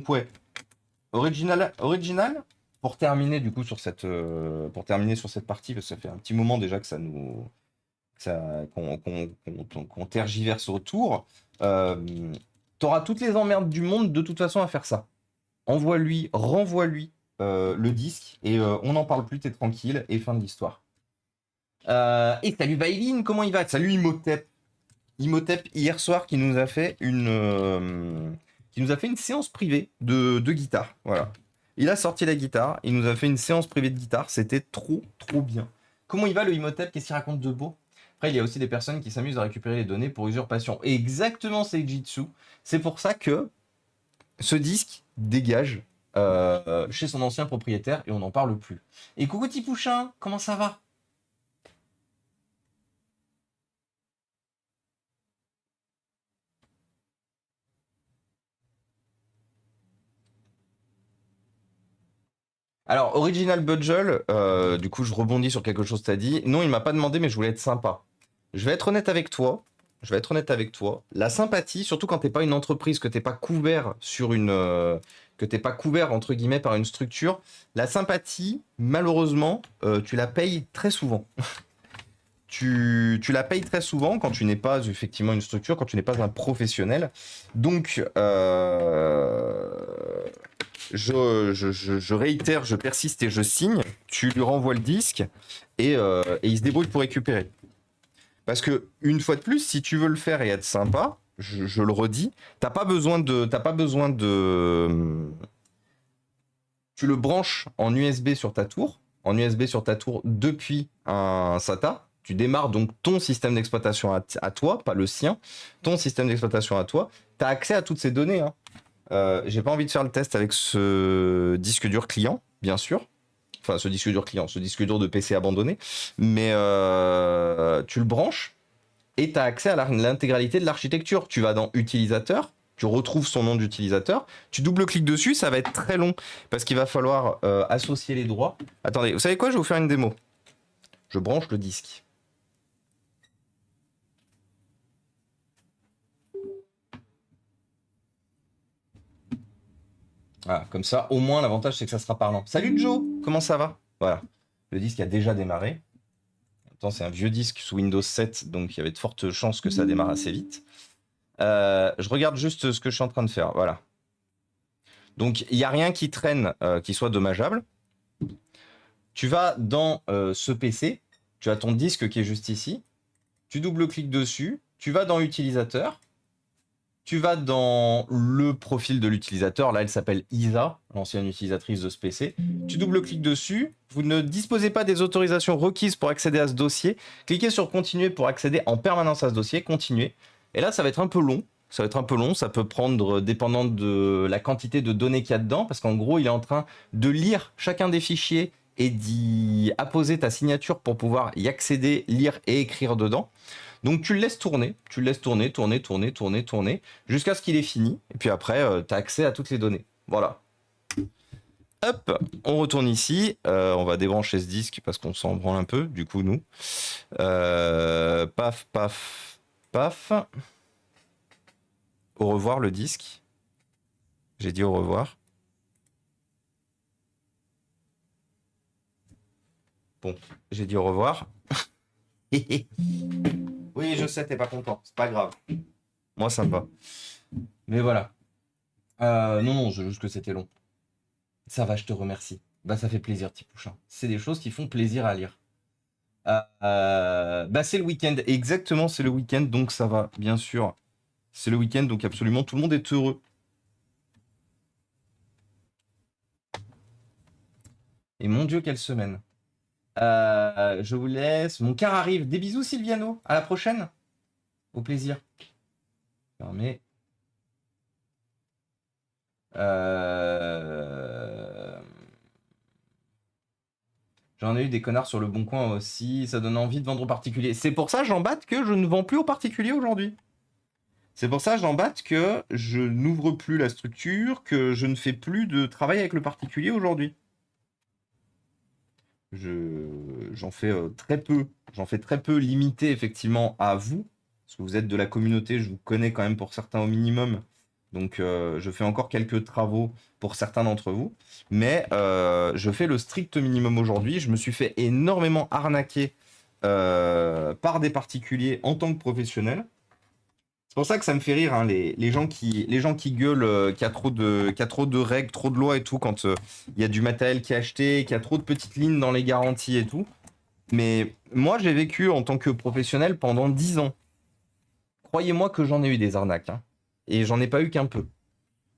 Speaker 1: ouais. Original, pour terminer du coup pour terminer sur cette partie, parce que ça fait un petit moment déjà que qu'on tergiverse autour. T'auras toutes les emmerdes du monde de toute façon à faire ça. Envoie-lui, renvoie-lui le disque et on n'en parle plus, t'es tranquille et fin de l'histoire. Et salut Bailine, comment il va? Salut Imhotep. Imhotep hier soir qui nous a fait une séance privée de guitare. Voilà. Il a sorti la guitare, il nous a fait une séance privée de guitare, c'était trop bien. Comment il va le Imhotep? Qu'est-ce qu'il raconte de beau? Après, il y a aussi des personnes qui s'amusent à récupérer les données pour usurpation. Et exactement, c'est Jitsu. C'est pour ça que ce disque dégage chez son ancien propriétaire et on n'en parle plus. Et coucou Tipouchin, comment ça va? Alors, Original Budgel, du coup, je rebondis sur quelque chose que tu as dit. Non, il m'a pas demandé, mais je voulais être sympa. Je vais être honnête avec toi. La sympathie, surtout quand t'es pas une entreprise, que t'es pas couvert que t'es pas couvert entre guillemets par une structure, la sympathie, malheureusement, tu la payes très souvent. Tu la payes très souvent quand tu n'es pas effectivement une structure, quand tu n'es pas un professionnel. Donc, je réitère, je persiste et je signe. Tu lui renvoies le disque et il se débrouille pour récupérer. Parce que, une fois de plus, si tu veux le faire et être sympa, je le redis, t'as pas besoin de. Tu le branches en USB sur ta tour, depuis un SATA. Tu démarres donc ton système d'exploitation à toi, pas le sien, ton système d'exploitation à toi. Tu as accès à toutes ces données. Hein. J'ai pas envie de faire le test avec ce disque dur client, bien sûr. Enfin, ce disque dur de PC abandonné. Mais tu le branches et tu as accès à l'intégralité de l'architecture. Tu vas dans utilisateur, tu retrouves son nom d'utilisateur, tu double-cliques dessus, ça va être très long parce qu'il va falloir associer les droits. Attendez, vous savez quoi? Je vais vous faire une démo. Je branche le disque. Voilà, comme ça, au moins, l'avantage, c'est que ça sera parlant. Salut Joe, comment ça va? Voilà, le disque a déjà démarré. En même temps, c'est un vieux disque sous Windows 7, donc il y avait de fortes chances que ça démarre assez vite. Je regarde juste ce que je suis en train de faire. Voilà. Donc, il n'y a rien qui traîne qui soit dommageable. Tu vas dans ce PC, tu as ton disque qui est juste ici. Tu double-cliques dessus, tu vas dans utilisateur. Tu vas dans le profil de l'utilisateur. Là, elle s'appelle Isa, l'ancienne utilisatrice de ce PC. Tu double-cliques dessus. Vous ne disposez pas des autorisations requises pour accéder à ce dossier. Cliquez sur continuer pour accéder en permanence à ce dossier. Continuez. Et là, ça va être un peu long. Ça peut prendre, dépendant de la quantité de données qu'il y a dedans, parce qu'en gros, il est en train de lire chacun des fichiers et d'y apposer ta signature pour pouvoir y accéder, lire et écrire dedans. Donc tu le laisses tourner, tourner, jusqu'à ce qu'il est fini. Et puis après, tu as accès à toutes les données. Voilà. Hop, on retourne ici. On va débrancher ce disque parce qu'on s'en branle un peu, du coup, nous. Paf, paf, paf. Au revoir le disque. J'ai dit au revoir. Bon, j'ai dit au revoir. Oui, je sais, t'es pas content. C'est pas grave. Moi, ça me va. Mais voilà. Non, juste que c'était long. Ça va, je te remercie. Bah, ça fait plaisir, petit pouchin. C'est des choses qui font plaisir à lire. Bah, c'est le week-end. Exactement, c'est le week-end, donc ça va, bien sûr. C'est le week-end, donc absolument tout le monde est heureux. Et mon Dieu, quelle semaine. Je vous laisse. Mon car arrive. Des bisous, Sylviano. À la prochaine. Au plaisir. Fermé. J'en ai eu des connards sur le bon coin aussi. Ça donne envie de vendre aux particuliers. C'est pour ça, Jean Batte, que je ne vends plus aux particuliers aujourd'hui. C'est pour ça, Jean Batte, que je n'ouvre plus la structure, que je ne fais plus de travail avec le particulier aujourd'hui. J'en fais très peu. J'en fais très peu, limité effectivement à vous. Parce que vous êtes de la communauté, je vous connais quand même pour certains au minimum. Donc je fais encore quelques travaux pour certains d'entre vous. Mais je fais le strict minimum aujourd'hui. Je me suis fait énormément arnaquer par des particuliers en tant que professionnel. C'est pour ça que ça me fait rire, hein, les gens qui gueulent qu'il y a trop de règles, trop de lois et tout, quand il y a du matériel qui est acheté, qu'il y a trop de petites lignes dans les garanties et tout. Mais moi, j'ai vécu en tant que professionnel pendant 10 ans. Croyez-moi que j'en ai eu des arnaques, hein, et j'en ai pas eu qu'un peu.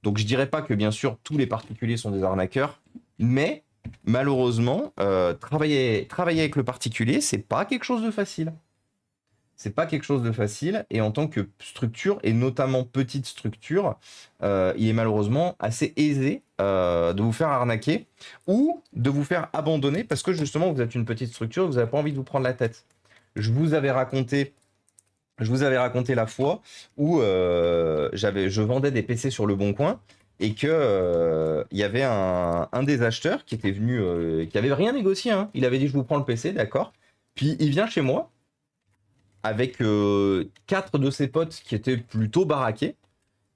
Speaker 1: Donc je dirais pas que bien sûr tous les particuliers sont des arnaqueurs, mais malheureusement, travailler avec le particulier, c'est pas quelque chose de facile. C'est pas quelque chose de facile, et en tant que structure, et notamment petite structure, il est malheureusement assez aisé de vous faire arnaquer ou de vous faire abandonner parce que justement vous êtes une petite structure, vous n'avez pas envie de vous prendre la tête. Je vous avais raconté la fois où je vendais des PC sur le Bon Coin et que il y avait un des acheteurs qui était venu, qui avait rien négocié, hein. Il avait dit je vous prends le PC, d'accord. Puis il vient chez moi avec 4 de ses potes qui étaient plutôt baraqués.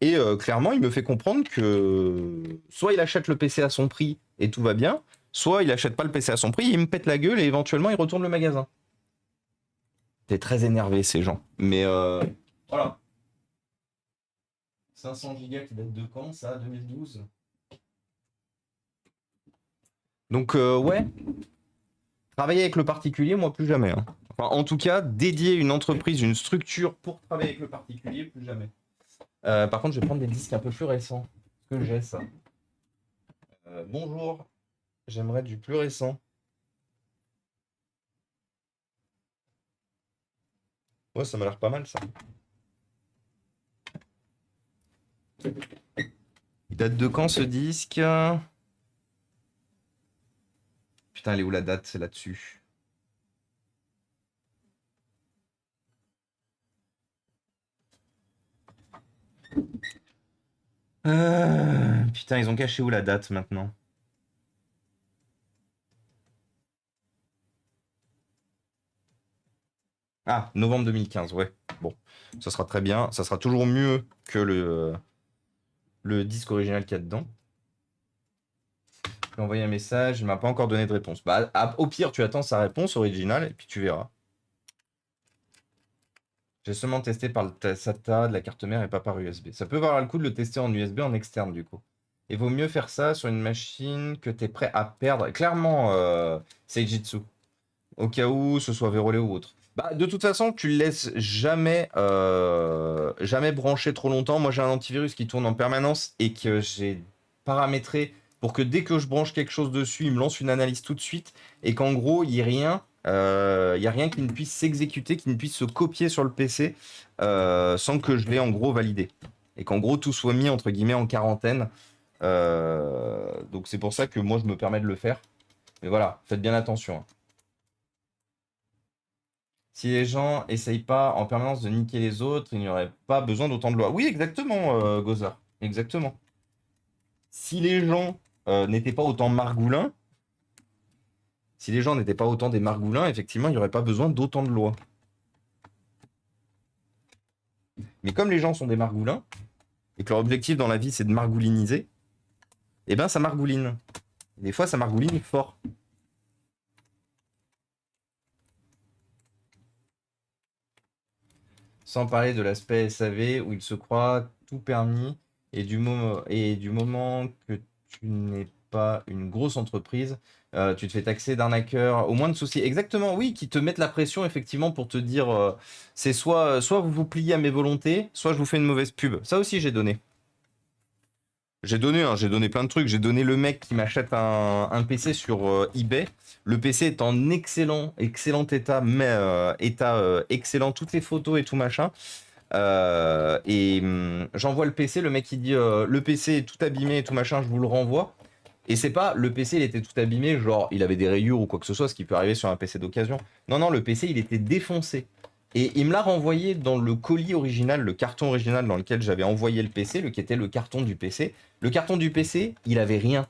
Speaker 1: Et clairement, il me fait comprendre que soit il achète le PC à son prix et tout va bien, soit il achète pas le PC à son prix, il me pète la gueule et éventuellement il retourne le magasin. T'es très énervé ces gens. Mais voilà. 500 gigas qui date de quand ça? 2012. Donc ouais, travailler avec le particulier, moi plus jamais, hein. Enfin, en tout cas, dédier une entreprise, une structure pour travailler avec le particulier, plus jamais. Par contre, je vais prendre des disques un peu plus récents. Est-ce que j'ai ça? Bonjour, j'aimerais du plus récent. Ouais, ça m'a l'air pas mal ça. Il date de quand ce disque? Putain, elle est où la date? C'est là-dessus. Putain, ils ont caché où la date maintenant? Ah, novembre 2015, ouais. Bon, ça sera très bien. Ça sera toujours mieux que le disque original qu'il y a dedans. Je lui ai envoyé un message, il m'a pas encore donné de réponse. Bah, au pire, tu attends sa réponse originale et puis tu verras. J'ai seulement testé par le SATA de la carte mère et pas par USB. Ça peut valoir le coup de le tester en USB en externe du coup. Il vaut mieux faire ça sur une machine que tu es prêt à perdre. Clairement, Seijitsu. Au cas où ce soit vérolé ou autre. Bah, de toute façon, tu le laisses jamais, jamais brancher trop longtemps. Moi, j'ai un antivirus qui tourne en permanence et que j'ai paramétré pour que dès que je branche quelque chose dessus, il me lance une analyse tout de suite et qu'en gros, il n'y ait rien. Il n'y a rien qui ne puisse s'exécuter, qui ne puisse se copier sur le PC sans que je l'ai en gros validé. Et qu'en gros tout soit mis entre guillemets en quarantaine. Donc c'est pour ça que moi je me permets de le faire. Mais voilà, faites bien attention, hein. Si les gens essayent pas en permanence de niquer les autres, il n'y aurait pas besoin d'autant de lois. Oui, exactement, Gozer. Exactement. Si les gens n'étaient pas autant margoulins, si les gens n'étaient pas autant des margoulins, effectivement, il n'y aurait pas besoin d'autant de lois. Mais comme les gens sont des margoulins, et que leur objectif dans la vie, c'est de margouliniser, eh ben ça margouline. Des fois, ça margouline fort. Sans parler de l'aspect SAV où il se croit tout permis et du moment que tu n'es pas une grosse entreprise, tu te fais taxer d'arnaqueur, au moins de soucis. Exactement, oui, qui te mettent la pression effectivement pour te dire c'est soit vous vous pliez à mes volontés, soit je vous fais une mauvaise pub. Ça aussi j'ai donné. J'ai donné plein de trucs. J'ai donné le mec qui m'achète un PC sur eBay. Le PC est en excellent état, mais état excellent, toutes les photos et tout machin. J'envoie le PC, le mec il dit le PC est tout abîmé et tout machin, je vous le renvoie. Et c'est pas le PC il était tout abîmé, genre il avait des rayures ou quoi que ce soit, ce qui peut arriver sur un PC d'occasion. Non, non, le PC il était défoncé. Et il me l'a renvoyé dans le colis original, le carton original dans lequel j'avais envoyé le PC, le qui était le carton du PC. Le carton du PC, il avait rien.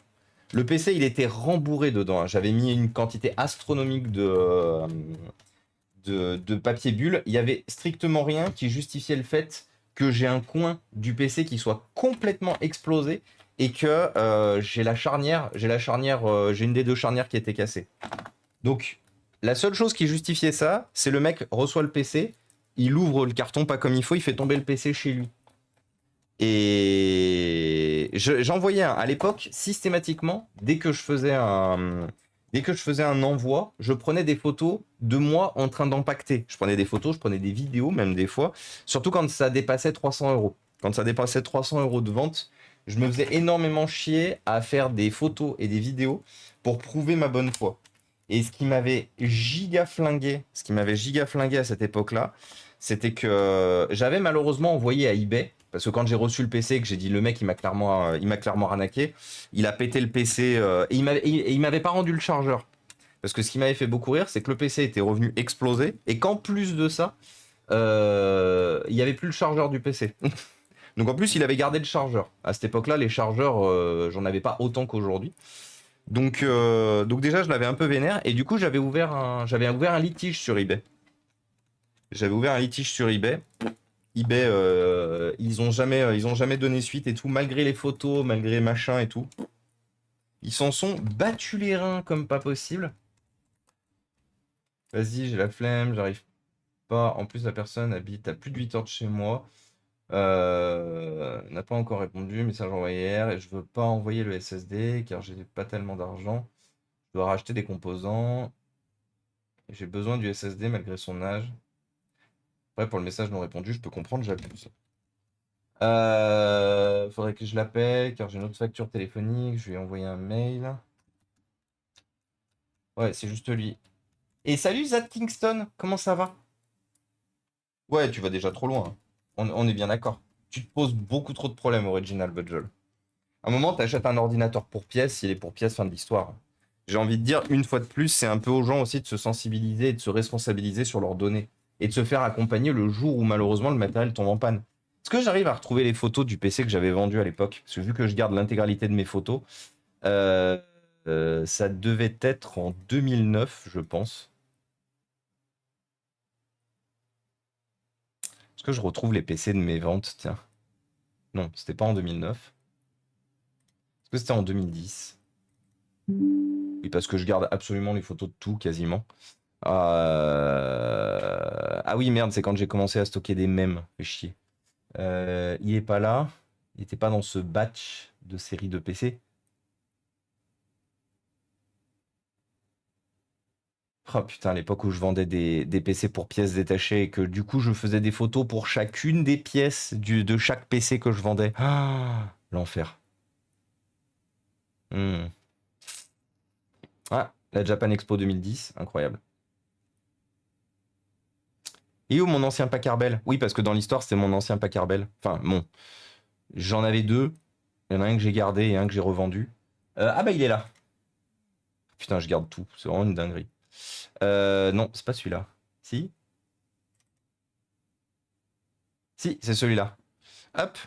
Speaker 1: Le PC, il était rembourré dedans. J'avais mis une quantité astronomique de papier bulle. Il y avait strictement rien qui justifiait le fait que j'ai un coin du PC qui soit complètement explosé et que j'ai une des deux charnières qui était cassée. Donc, la seule chose qui justifiait ça, c'est le mec reçoit le PC, il ouvre le carton pas comme il faut, il fait tomber le PC chez lui. Et j'envoyais à l'époque systématiquement, dès que je faisais un envoi, je prenais des photos de moi en train d'empacter. Je prenais des photos, je prenais des vidéos même des fois, surtout quand ça dépassait 300 euros. Quand ça dépassait 300 euros de vente, je me faisais énormément chier à faire des photos et des vidéos pour prouver ma bonne foi. Et ce qui m'avait giga flingué à cette époque-là, c'était que j'avais malheureusement envoyé à eBay, parce que quand j'ai reçu le PC, que j'ai dit le mec il m'a clairement arnaqué, il a pété le PC et il m'avait pas rendu le chargeur. Parce que ce qui m'avait fait beaucoup rire, c'est que le PC était revenu exploser et qu'en plus de ça, il y avait plus le chargeur du PC. Donc en plus, il avait gardé le chargeur. À cette époque-là, les chargeurs, j'en avais pas autant qu'aujourd'hui. Donc déjà, je l'avais un peu vénère et du coup, j'avais ouvert un litige sur eBay. J'avais ouvert un litige sur eBay. eBay, ils ont jamais donné suite et tout, malgré les photos, malgré machin et tout. Ils s'en sont battus les reins comme pas possible. Vas-y, j'ai la flemme, j'arrive pas. En plus, la personne habite à plus de 8 heures de chez moi. N'a pas encore répondu, message envoyé hier, et je veux pas envoyer le SSD car j'ai pas tellement d'argent. Je dois racheter des composants. J'ai besoin du SSD malgré son âge. Après, pour le message non répondu, je peux comprendre, j'abuse. Faudrait que je l'appelle car j'ai une autre facture téléphonique. Je lui ai envoyé un mail. Ouais, c'est juste lui. Et salut Zad Kingston, comment ça va? Ouais, tu vas déjà trop loin, hein. On est bien d'accord. Tu te poses beaucoup trop de problèmes, Original Budget. À un moment, t'achètes un ordinateur pour pièce, il est pour pièce, fin de l'histoire. J'ai envie de dire, une fois de plus, c'est un peu aux gens aussi de se sensibiliser et de se responsabiliser sur leurs données. Et de se faire accompagner le jour où malheureusement le matériel tombe en panne. Est-ce que j'arrive à retrouver les photos du PC que j'avais vendu à l'époque? Parce que vu que je garde l'intégralité de mes photos, euh, ça devait être en 2009, je pense. Est-ce que je retrouve les PC de mes ventes? Tiens. Non, c'était pas en 2009. Est-ce que c'était en 2010? Oui, parce que je garde absolument les photos de tout, quasiment. Ah oui, merde, c'est quand j'ai commencé à stocker des mèmes. Fait chier. Il est pas là. Il était pas dans ce batch de série de PC. Oh putain, à l'époque où je vendais des PC pour pièces détachées et que du coup je faisais des photos pour chacune des pièces de chaque PC que je vendais. Ah, l'enfer. Hmm. Ah, la Japan Expo 2010, incroyable. Et où mon ancien Packard Bell? Oui, parce que dans l'histoire, c'était mon ancien Packard Bell. Enfin, bon, j'en avais deux. Il y en a un que j'ai gardé et un que j'ai revendu. Ah bah il est là. Putain, je garde tout. C'est vraiment une dinguerie. Non, c'est pas celui-là. Si? Si, c'est celui-là. Hop,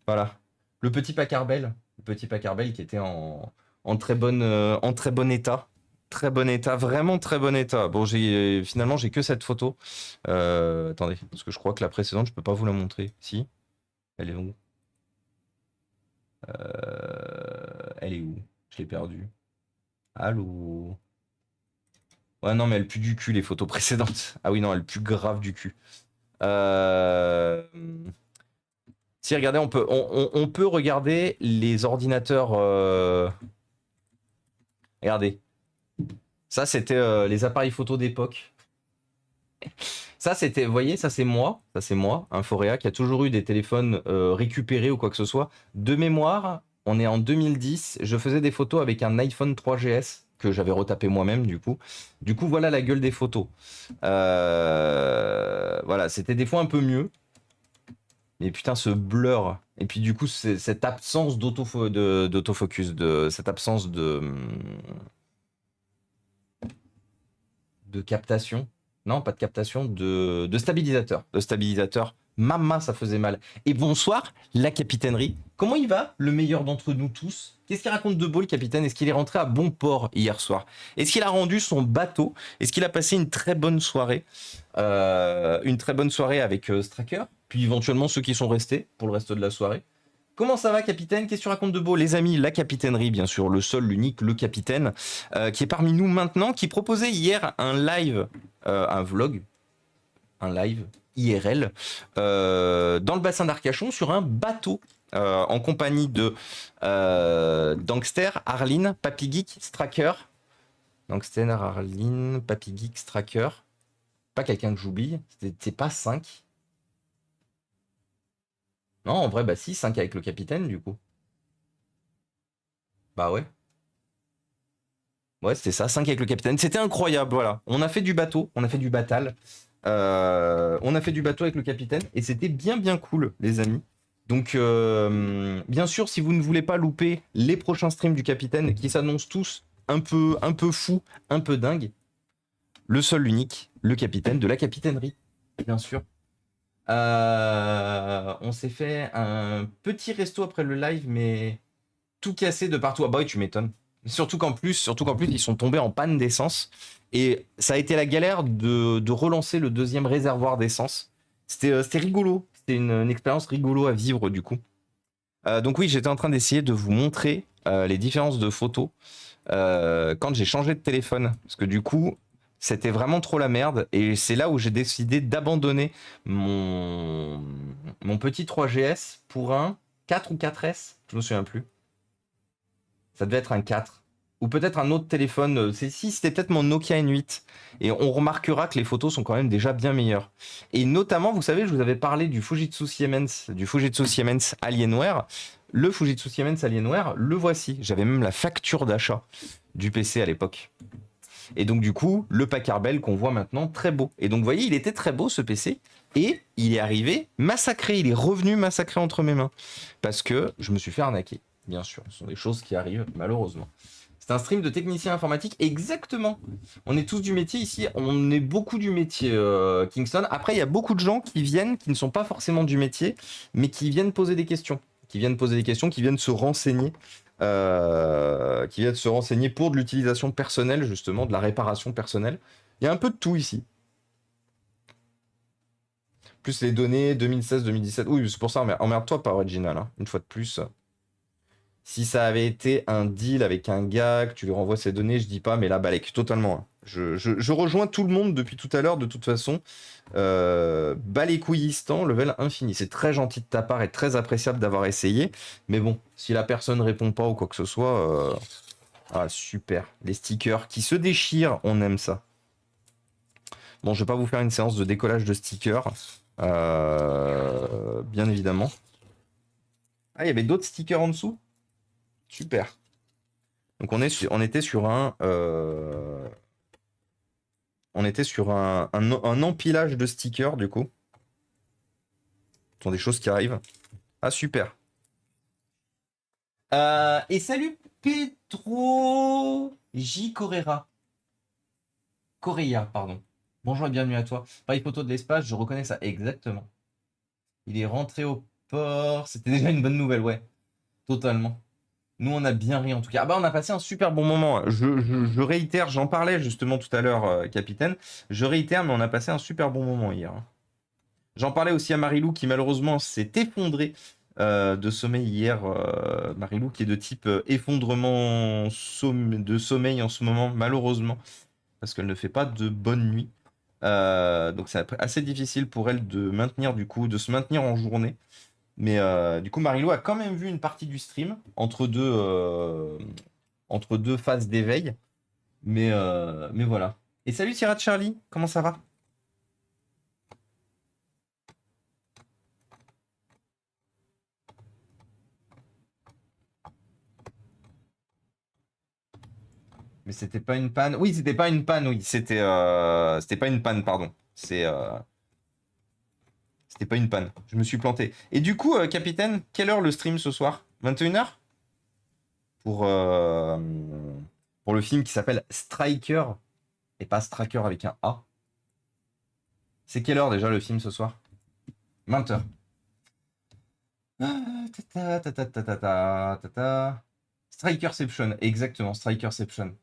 Speaker 1: voilà. Le petit Packard Bell. Le petit Packard Bell qui était en très bon état. Très bon état, vraiment très bon état. Bon, finalement, j'ai que cette photo. Attendez, parce que je crois que la précédente, je peux pas vous la montrer. Si, elle est où? Elle est où? Je l'ai perdue. Allô? Ouais, non, mais elle pue du cul, les photos précédentes. Ah oui, non, elle pue grave du cul. Euh... Si, regardez, on peut regarder les ordinateurs. Regardez. Ça, c'était les appareils photo d'époque. Ça, c'était, vous voyez, ça c'est moi. Ça c'est moi, un Foréa, qui a toujours eu des téléphones récupérés ou quoi que ce soit. De mémoire, on est en 2010. Je faisais des photos avec un iPhone 3GS que j'avais retapé moi-même, du coup. Du coup, voilà la gueule des photos. Voilà, c'était des fois un peu mieux. Mais putain, ce blur. Et puis du coup, cette absence d'autofocus, cette absence de captation. Non, pas de captation, de stabilisateur. De stabilisateur. Mama, ça faisait mal. Et bonsoir, la capitainerie. Comment il va, le meilleur d'entre nous tous? Qu'est-ce qu'il raconte de beau, le capitaine? Est-ce qu'il est rentré à bon port hier soir? Est-ce qu'il a rendu son bateau? Est-ce qu'il a passé une très bonne soirée? Une très bonne soirée avec Stracker, puis éventuellement ceux qui sont restés pour le reste de la soirée. Comment ça va, capitaine? Qu'est-ce que tu racontes de beau? Les amis, la capitainerie, bien sûr, le seul, l'unique, le capitaine, qui est parmi nous maintenant, qui proposait hier un live, un vlog, un live IRL, dans le bassin d'Arcachon, sur un bateau, en compagnie de Dankster, Arline, Papy Geek, Stracker. Dankster, Arline, Papy Geek, Stracker. Pas quelqu'un que j'oublie, c'est pas 5. Non, en vrai, bah si, 5 avec le capitaine, du coup. Bah ouais. Ouais, c'était ça, 5 avec le capitaine. C'était incroyable, voilà. On a fait du bateau, on a fait du batal. On a fait du bateau avec le capitaine et c'était bien bien cool, les amis. Donc, bien sûr, si vous ne voulez pas louper les prochains streams du capitaine qui s'annoncent tous un peu fous, un peu dingues, le seul, l'unique, le capitaine de la capitainerie, bien sûr. On s'est fait un petit resto après le live, mais tout cassé de partout. Ah bah oui, tu m'étonnes. Surtout qu'en plus, ils sont tombés en panne d'essence. Et ça a été la galère de relancer le deuxième réservoir d'essence. C'était rigolo. C'était une expérience rigolo à vivre, du coup. Donc oui, j'étais en train d'essayer de vous montrer les différences de photos quand j'ai changé de téléphone. Parce que du coup, c'était vraiment trop la merde. Et c'est là où j'ai décidé d'abandonner mon petit 3GS pour un 4 ou 4S. Je me souviens plus. Ça devait être un 4. Ou peut-être un autre téléphone. Si, c'était peut-être mon Nokia N8. Et on remarquera que les photos sont quand même déjà bien meilleures. Et notamment, vous savez, je vous avais parlé du Fujitsu Siemens Alienware. Le Fujitsu Siemens Alienware, le voici. J'avais même la facture d'achat du PC à l'époque. Et donc, du coup, le Packard Bell qu'on voit maintenant, très beau. Et donc, vous voyez, il était très beau, ce PC. Et il est arrivé massacré. Il est revenu massacré entre mes mains. Parce que je me suis fait arnaquer. Bien sûr, ce sont des choses qui arrivent, malheureusement. C'est un stream de technicien informatique, exactement. On est tous du métier ici, on est beaucoup du métier Kingston. Après, il y a beaucoup de gens qui viennent, qui ne sont pas forcément du métier, mais qui viennent poser des questions. Qui viennent poser des questions, qui viennent se renseigner. Pour de l'utilisation personnelle, justement, de la réparation personnelle. Il y a un peu de tout ici. Plus les données 2016-2017. Oui, c'est pour ça, emmerde-toi pas, Original, hein, une fois de plus. Si ça avait été un deal avec un gars, que tu lui renvoies ses données, je dis pas, mais là, Balek, totalement, hein. Je rejoins tout le monde depuis tout à l'heure, de toute façon. Balékouillistan, level infini. C'est très gentil de ta part et très appréciable d'avoir essayé. Mais bon, si la personne répond pas ou quoi que ce soit, ah, super. Les stickers qui se déchirent, on aime ça. Bon, je vais pas vous faire une séance de décollage de stickers, bien évidemment. Ah, il y avait d'autres stickers en dessous? Super. Donc on était sur un empilage de stickers du coup. Ce sont des choses qui arrivent. Ah super. Et salut Pedro J. Correa. Correa, pardon. Bonjour et bienvenue à toi. Pareil photo de l'espace, je reconnais ça exactement. Il est rentré au port. C'était déjà une bonne nouvelle, ouais. Totalement. Nous, on a bien ri en tout cas. Ah bah, on a passé un super bon moment. Je réitère, j'en parlais justement tout à l'heure, capitaine. Je réitère, mais on a passé un super bon moment hier, hein. J'en parlais aussi à Marilou qui malheureusement s'est effondrée de sommeil hier. Marilou qui est de type effondrement de sommeil en ce moment, malheureusement, parce qu'elle ne fait pas de bonnes nuits. Donc c'est assez difficile pour elle de maintenir du coup, de se maintenir en journée. Mais du coup, Marilou a quand même vu une partie du stream entre deux phases d'éveil. Mais voilà. Et salut Sierra Charlie, comment ça va? Mais c'était pas une panne. Oui, c'était pas une panne, oui. C'était pas une panne, pardon. C'était pas une panne. Je me suis planté. Et du coup, capitaine, quelle heure le stream ce soir? 21h? Pour, euh, pour le film qui s'appelle Striker, et pas Striker avec un A. C'est quelle heure déjà le film ce soir? 20h. Strikerception, exactement, Strikerception.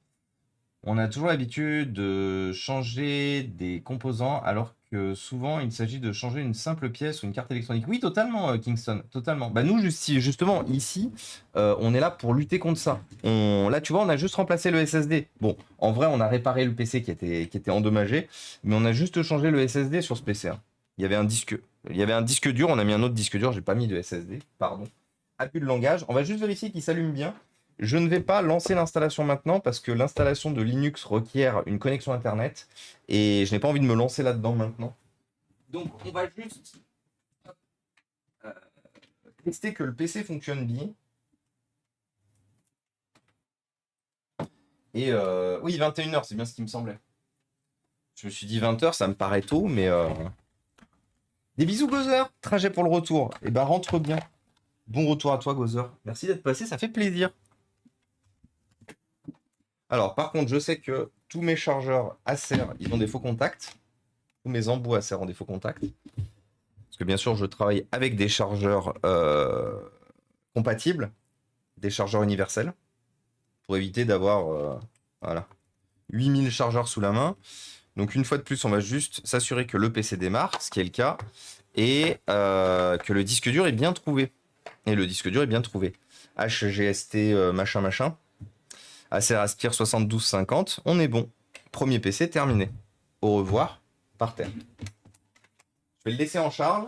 Speaker 1: On a toujours l'habitude de changer des composants alors que souvent il s'agit de changer une simple pièce ou une carte électronique. Oui, totalement, Kingston, totalement. Bah nous, justement, ici, on est là pour lutter contre ça. Là, tu vois, on a juste remplacé le SSD. Bon, en vrai, on a réparé le PC qui était endommagé, mais on a juste changé le SSD sur ce PC, hein. Il y avait un disque dur, on a mis un autre disque dur, j'ai pas mis de SSD, pardon. Abus de langage. On va juste vérifier qu'il s'allume bien. Je ne vais pas lancer l'installation maintenant parce que l'installation de Linux requiert une connexion Internet et je n'ai pas envie de me lancer là-dedans maintenant. Donc, on va juste euh, tester que le PC fonctionne bien. Et oui, 21h, c'est bien ce qui me semblait. Je me suis dit 20h, ça me paraît tôt, mais des bisous, Gozer. Trajet pour le retour. Et ben, rentre bien. Bon retour à toi, Gozer. Merci d'être passé, ça fait plaisir. Alors, par contre, je sais que tous mes chargeurs Acer, ils ont des faux contacts. Tous mes embouts Acer ont des faux contacts. Parce que bien sûr, je travaille avec des chargeurs compatibles, des chargeurs universels, pour éviter d'avoir voilà, 8000 chargeurs sous la main. Donc une fois de plus, on va juste s'assurer que le PC démarre, ce qui est le cas, et que le disque dur est bien trouvé. Et le disque dur est bien trouvé. HGST machin machin. Acer Aspire 7250, on est bon. Premier PC terminé. Au revoir, par terre. Je vais le laisser en charge